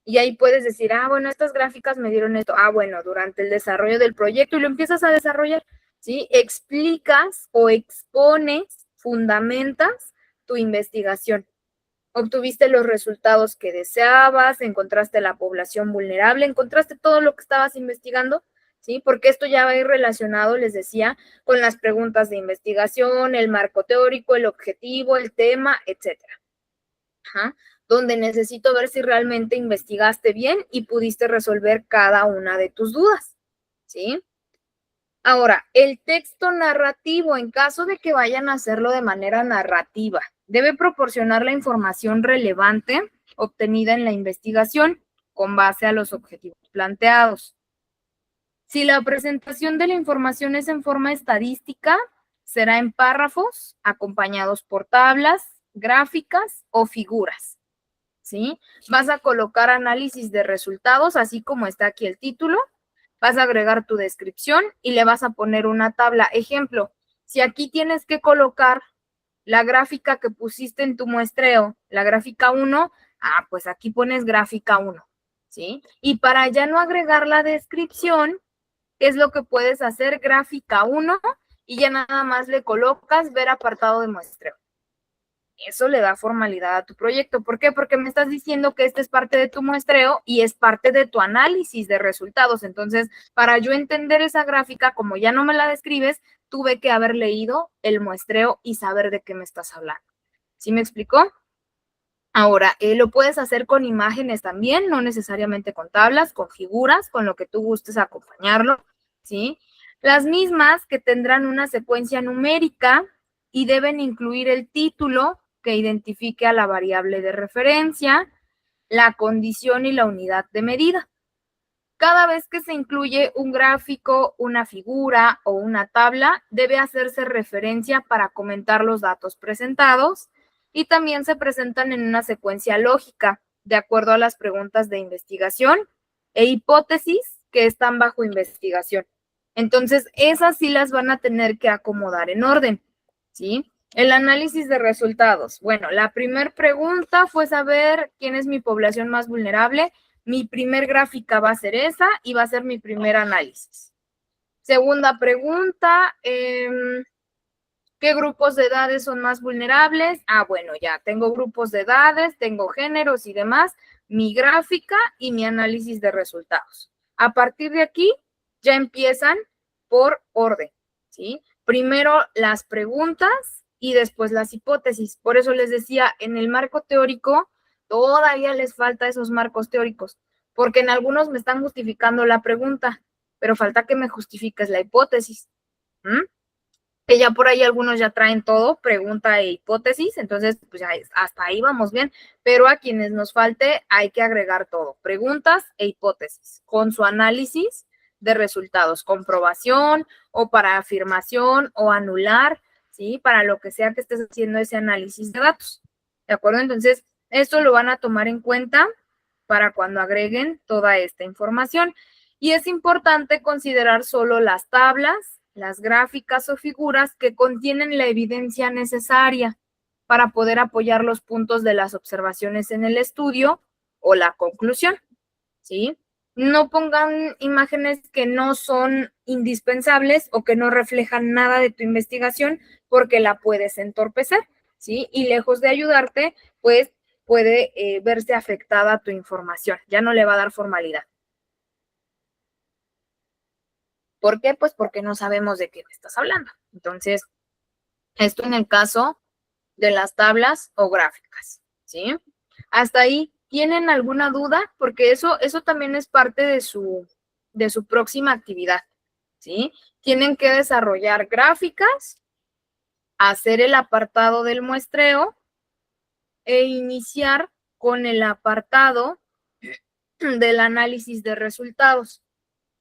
y ahí puedes decir, bueno, estas gráficas me dieron esto. Bueno, durante el desarrollo del proyecto y lo empiezas a desarrollar, ¿sí? Explicas o expones, fundamentas tu investigación. Obtuviste los resultados que deseabas, encontraste la población vulnerable, encontraste todo lo que estabas investigando, ¿sí? Porque esto ya va a ir relacionado, les decía, con las preguntas de investigación, el marco teórico, el objetivo, el tema, etcétera. Donde necesito ver si realmente investigaste bien y pudiste resolver cada una de tus dudas, ¿sí? Ahora, el texto narrativo, en caso de que vayan a hacerlo de manera narrativa, debe proporcionar la información relevante obtenida en la investigación con base a los objetivos planteados. Si la presentación de la información es en forma estadística, será en párrafos acompañados por tablas, gráficas o figuras, ¿sí? Vas a colocar análisis de resultados, así como está aquí el título. Vas a agregar tu descripción y le vas a poner una tabla. Ejemplo, si aquí tienes que colocar la gráfica que pusiste en tu muestreo, la gráfica 1, pues aquí pones gráfica 1, ¿sí? Y para ya no agregar la descripción, ¿qué es lo que puedes hacer? Gráfica 1 y ya nada más le colocas ver apartado de muestreo. Eso le da formalidad a tu proyecto. ¿Por qué? Porque me estás diciendo que este es parte de tu muestreo y es parte de tu análisis de resultados. Entonces, para yo entender esa gráfica, como ya no me la describes, tuve que haber leído el muestreo y saber de qué me estás hablando. ¿Sí me explicó? Ahora, lo puedes hacer con imágenes también, no necesariamente con tablas, con figuras, con lo que tú gustes acompañarlo, ¿sí? Las mismas que tendrán una secuencia numérica y deben incluir el título que identifique a la variable de referencia, la condición y la unidad de medida. Cada vez que se incluye un gráfico, una figura o una tabla, debe hacerse referencia para comentar los datos presentados y también se presentan en una secuencia lógica, de acuerdo a las preguntas de investigación e hipótesis que están bajo investigación. Entonces, esas sí las van a tener que acomodar en orden, ¿sí? El análisis de resultados. Bueno, la primera pregunta fue saber quién es mi población más vulnerable. Mi primer gráfica va a ser esa y va a ser mi primer análisis. Segunda pregunta, ¿qué grupos de edades son más vulnerables? Bueno, ya tengo grupos de edades, tengo géneros y demás, mi gráfica y mi análisis de resultados. A partir de aquí ya empiezan por orden, ¿sí? Primero las preguntas y después las hipótesis. Por eso les decía, en el marco teórico todavía les falta esos marcos teóricos, porque en algunos me están justificando la pregunta, pero falta que me justifiques la hipótesis. Que ya por ahí algunos ya traen todo, pregunta e hipótesis, entonces pues ya hasta ahí vamos bien, pero a quienes nos falte hay que agregar todo, preguntas e hipótesis, con su análisis de resultados, comprobación o para afirmación o anular, ¿sí? Para lo que sea que estés haciendo ese análisis de datos, ¿de acuerdo? Entonces, esto lo van a tomar en cuenta para cuando agreguen toda esta información. Y es importante considerar solo las tablas, las gráficas o figuras que contienen la evidencia necesaria para poder apoyar los puntos de las observaciones en el estudio o la conclusión, ¿sí? No pongan imágenes que no son indispensables o que no reflejan nada de tu investigación porque la puedes entorpecer, ¿sí? Y lejos de ayudarte, pues puede verse afectada tu información, ya no le va a dar formalidad. ¿Por qué? Pues porque no sabemos de qué me estás hablando. Entonces, esto en el caso de las tablas o gráficas, ¿sí? Hasta ahí, ¿tienen alguna duda? Porque eso también es parte de su próxima actividad, ¿sí? Tienen que desarrollar gráficas, hacer el apartado del muestreo e iniciar con el apartado del análisis de resultados,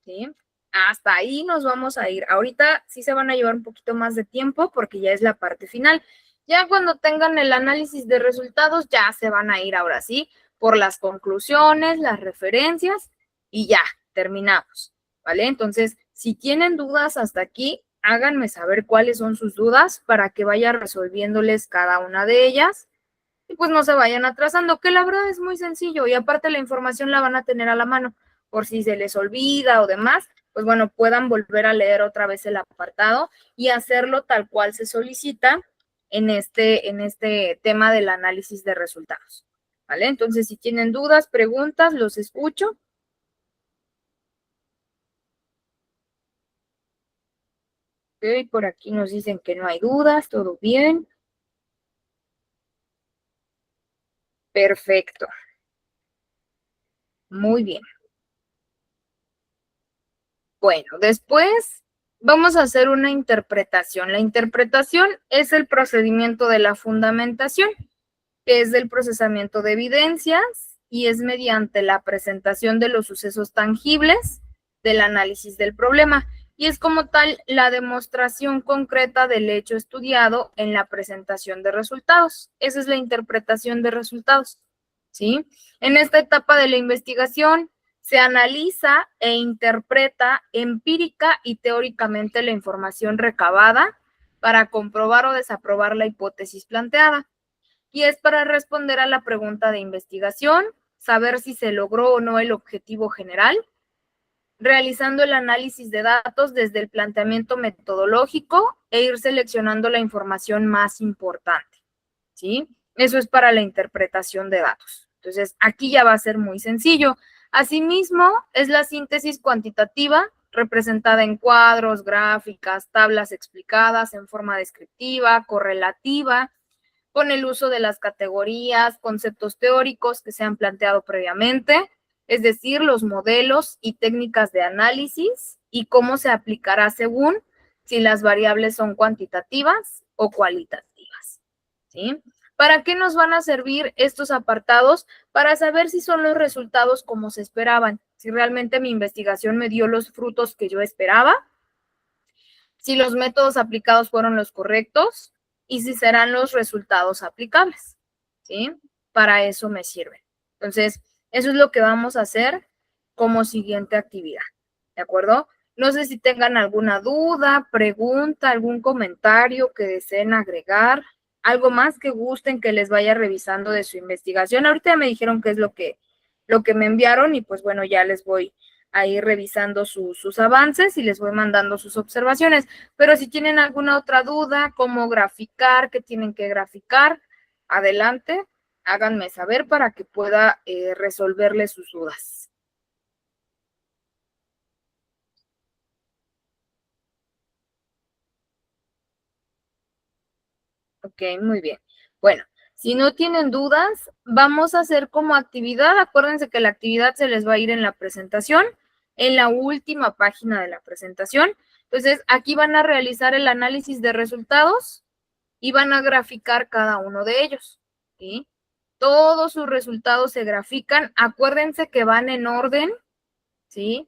¿sí? Hasta ahí nos vamos a ir. Ahorita sí se van a llevar un poquito más de tiempo porque ya es la parte final. Ya cuando tengan el análisis de resultados, ya se van a ir ahora sí por las conclusiones, las referencias y ya, terminamos, ¿vale? Entonces, si tienen dudas hasta aquí, háganme saber cuáles son sus dudas para que vaya resolviéndoles cada una de ellas y pues no se vayan atrasando, que la verdad es muy sencillo y aparte la información la van a tener a la mano por si se les olvida o demás, pues bueno, puedan volver a leer otra vez el apartado y hacerlo tal cual se solicita en este tema del análisis de resultados, ¿vale? Entonces, si tienen dudas, preguntas, los escucho. Ok, por aquí nos dicen que no hay dudas, todo bien. Perfecto. Muy bien. Bueno, después vamos a hacer una interpretación. La interpretación es el procedimiento de la fundamentación, que es del procesamiento de evidencias y es mediante la presentación de los sucesos tangibles del análisis del problema. Y es como tal la demostración concreta del hecho estudiado en la presentación de resultados. Esa es la interpretación de resultados, ¿sí? En esta etapa de la investigación se analiza e interpreta empírica y teóricamente la información recabada para comprobar o desaprobar la hipótesis planteada. Y es para responder a la pregunta de investigación, saber si se logró o no el objetivo general, realizando el análisis de datos desde el planteamiento metodológico e ir seleccionando la información más importante, ¿sí? Eso es para la interpretación de datos. Entonces, aquí ya va a ser muy sencillo. Asimismo, es la síntesis cuantitativa representada en cuadros, gráficas, tablas explicadas en forma descriptiva, correlativa, con el uso de las categorías, conceptos teóricos que se han planteado previamente, es decir, los modelos y técnicas de análisis y cómo se aplicará según si las variables son cuantitativas o cualitativas, ¿sí? ¿Para qué nos van a servir estos apartados? Para saber si son los resultados como se esperaban, si realmente mi investigación me dio los frutos que yo esperaba, si los métodos aplicados fueron los correctos y si serán los resultados aplicables, ¿sí? Para eso me sirve. Entonces, eso es lo que vamos a hacer como siguiente actividad, ¿de acuerdo? No sé si tengan alguna duda, pregunta, algún comentario que deseen agregar, algo más que gusten que les vaya revisando de su investigación. Ahorita ya me dijeron qué es lo que me enviaron y pues bueno, ya les voy a ir revisando sus avances y les voy mandando sus observaciones. Pero si tienen alguna otra duda, cómo graficar, qué tienen que graficar, adelante, háganme saber para que pueda resolverles sus dudas. Ok, muy bien. Bueno, si no tienen dudas, vamos a hacer como actividad. Acuérdense que la actividad se les va a ir en la presentación, en la última página de la presentación. Entonces, aquí van a realizar el análisis de resultados y van a graficar cada uno de ellos, ¿sí? Todos sus resultados se grafican. Acuérdense que van en orden, ¿sí?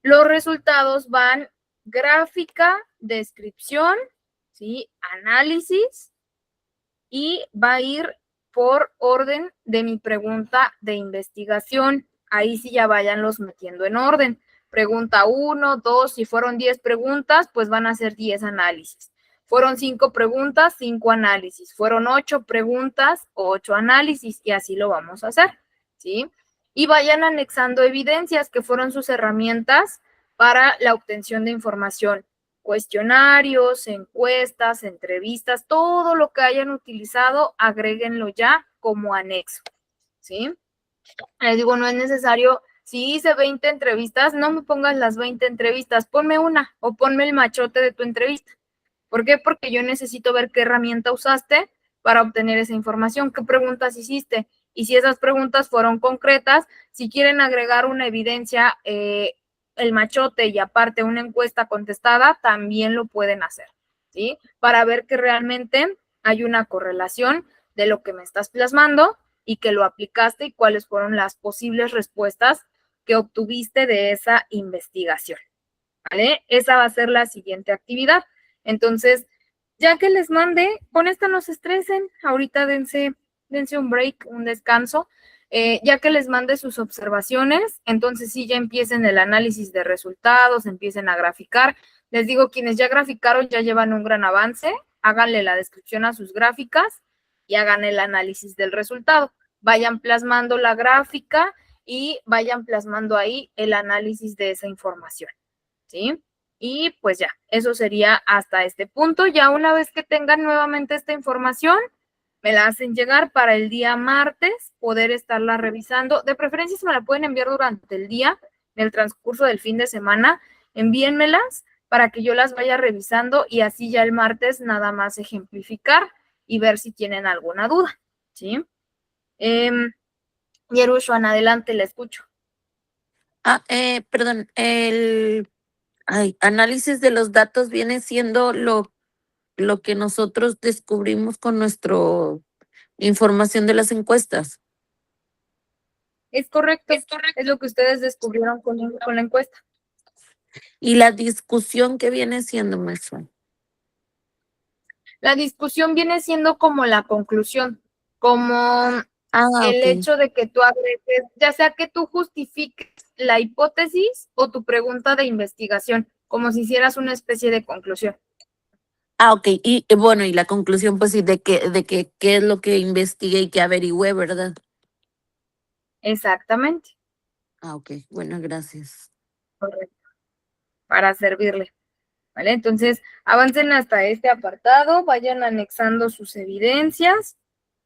Los resultados van gráfica, descripción, ¿sí? Análisis y va a ir por orden de mi pregunta de investigación. Ahí sí ya vayanlos metiendo en orden. Pregunta 1, 2, si fueron 10 preguntas, pues van a ser 10 análisis. Fueron 5 preguntas, 5 análisis. Fueron 8 preguntas, 8 análisis y así lo vamos a hacer, ¿sí? Y vayan anexando evidencias que fueron sus herramientas para la obtención de información. Cuestionarios, encuestas, entrevistas, todo lo que hayan utilizado, agréguenlo ya como anexo, ¿sí? Les digo, no es necesario, si hice 20 entrevistas, no me pongas las 20 entrevistas, ponme una o ponme el machote de tu entrevista. ¿Por qué? Porque yo necesito ver qué herramienta usaste para obtener esa información, qué preguntas hiciste. Y si esas preguntas fueron concretas, si quieren agregar una evidencia, el machote y aparte una encuesta contestada, también lo pueden hacer, ¿sí? Para ver que realmente hay una correlación de lo que me estás plasmando y que lo aplicaste y cuáles fueron las posibles respuestas que obtuviste de esa investigación, ¿vale? Esa va a ser la siguiente actividad. Entonces, Ya que les mande, con esta no se estresen, ahorita dense un break, un descanso. Ya que les mande sus observaciones, entonces sí ya empiecen el análisis de resultados, empiecen a graficar. Les digo, quienes ya graficaron ya llevan un gran avance, háganle la descripción a sus gráficas y hagan el análisis del resultado. Vayan plasmando la gráfica y vayan plasmando ahí el análisis de esa información, ¿sí? Y pues ya, eso sería hasta este punto. Ya una vez que tengan nuevamente esta información, me la hacen llegar para el día martes, poder estarla revisando. De preferencia, si me la pueden enviar durante el día, en el transcurso del fin de semana, envíenmelas para que yo las vaya revisando y así ya el martes nada más ejemplificar y ver si tienen alguna duda, ¿sí? Yerushwan, adelante, la escucho. Perdón, análisis de los datos viene siendo lo que nosotros descubrimos con nuestra información de las encuestas. Es correcto, es lo que ustedes descubrieron con la encuesta. Y la discusión que viene siendo, maestra. La discusión viene siendo como la conclusión, como el Ok. hecho de que tú agregues, ya sea que tú justifiques la hipótesis o tu pregunta de investigación, como si hicieras una especie de conclusión. Ok. Y bueno, y la conclusión, pues sí, de que qué es lo que investigué y que averigüé, ¿verdad? Exactamente, Ok. Bueno, gracias. correcto, para servirle. ¿Vale? Entonces, avancen hasta este apartado, vayan anexando sus evidencias,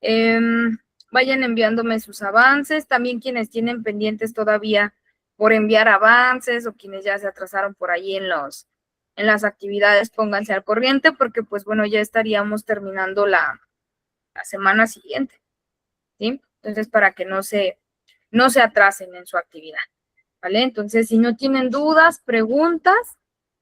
vayan enviándome sus avances, también quienes tienen pendientes todavía por enviar avances o quienes ya se atrasaron por ahí en las actividades, pónganse al corriente porque pues bueno, ya estaríamos terminando la semana siguiente, ¿sí? Entonces, para que no se atrasen en su actividad, ¿vale? Entonces, si no tienen dudas, preguntas,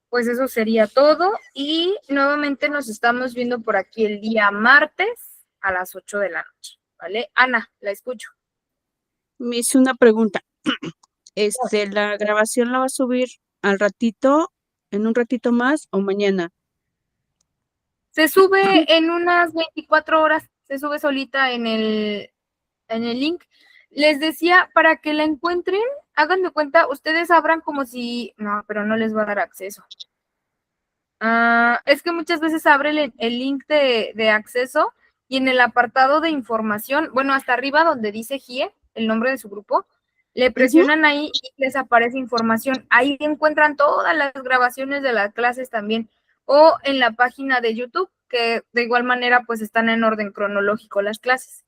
pues eso sería todo y nuevamente nos estamos viendo por aquí el día martes a las 8 de la noche, ¿vale? Ana, la escucho. Me hice una pregunta. ¿La grabación la va a subir al ratito, en un ratito más o mañana? Se sube en unas 24 horas, se sube solita en el link. Les decía, para que la encuentren, hagan de cuenta, ustedes abran como si, no, pero no les va a dar acceso. Es que muchas veces abre el link de acceso y en el apartado de información, bueno, hasta arriba donde dice GIE, el nombre de su grupo, le presionan ahí y les aparece información. Ahí encuentran todas las grabaciones de las clases también, o en la página de YouTube, que de igual manera pues están en orden cronológico las clases.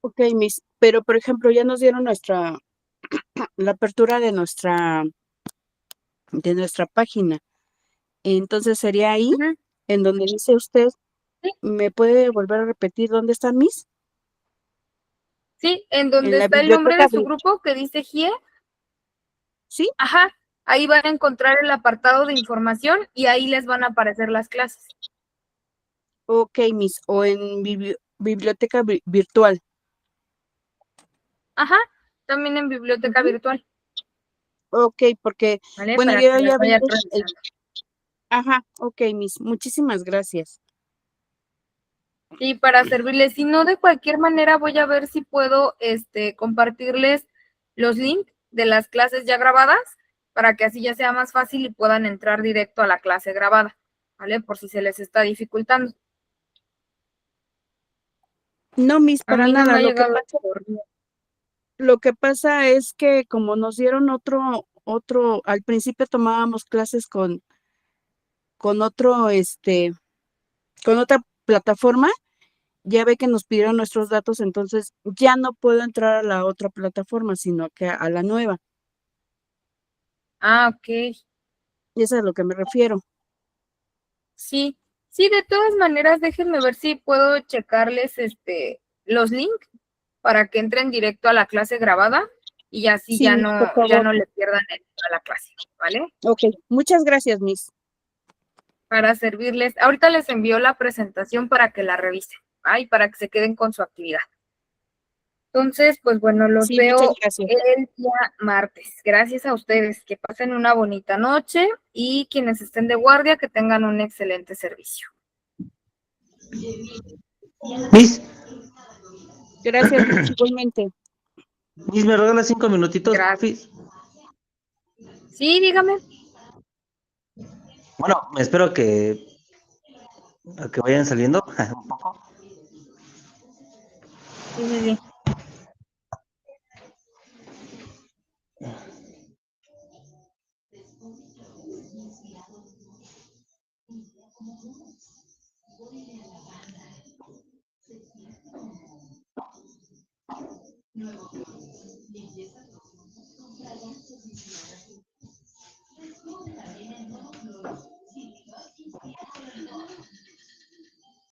Ok, Miss, pero por ejemplo, ya nos dieron la apertura de nuestra página. Entonces sería ahí, Ujú. en donde dice usted, Sí, ¿me puede volver a repetir dónde está Miss? sí, en En donde la está el nombre biblioteca, de su grupo que dice GIE, ¿sí? ajá, ahí van a encontrar el apartado de información y ahí les van a aparecer las clases. Ok, Miss, o en biblioteca virtual. Ajá, también en biblioteca Ujú. virtual, Ok, porque, ¿vale? bueno, Para yo que las ya vi vayan revisando. ajá, ok, Miss, muchísimas gracias. Y para servirles, si no, de cualquier manera voy a ver si puedo compartirles los links de las clases ya grabadas para que así ya sea más fácil y puedan entrar directo a la clase grabada, ¿vale? Por si se les está dificultando. No, Miss, A para mí no me nada. ha llegado el correo. Lo que pasa es que como nos dieron al principio tomábamos clases con otro, con otra plataforma, ya ve que nos pidieron nuestros datos, entonces ya no puedo entrar a la otra plataforma, sino que a la nueva. Ah, ok. Y eso es a lo que me refiero. Sí, sí, de todas maneras, déjenme ver si puedo checarles los links para que entren directo a la clase grabada y así Sí, ya Miss, por ya favor. no le pierdan a la clase, ¿vale? Ok, muchas gracias, Miss. Para servirles. Ahorita les envío la presentación para que la revisen, ¿ah? Y para que se queden con su actividad. Entonces, pues bueno, los Sí, muchas veo gracias. el día martes. Gracias a ustedes, que pasen una bonita noche y quienes estén de guardia, que tengan un excelente servicio. Miss, Gracias, igualmente. Miss, ¿me regala 5 minutitos, Gracias. porfis? Sí, dígame. Bueno, me espero a que vayan saliendo un poco. Sí, sí, sí.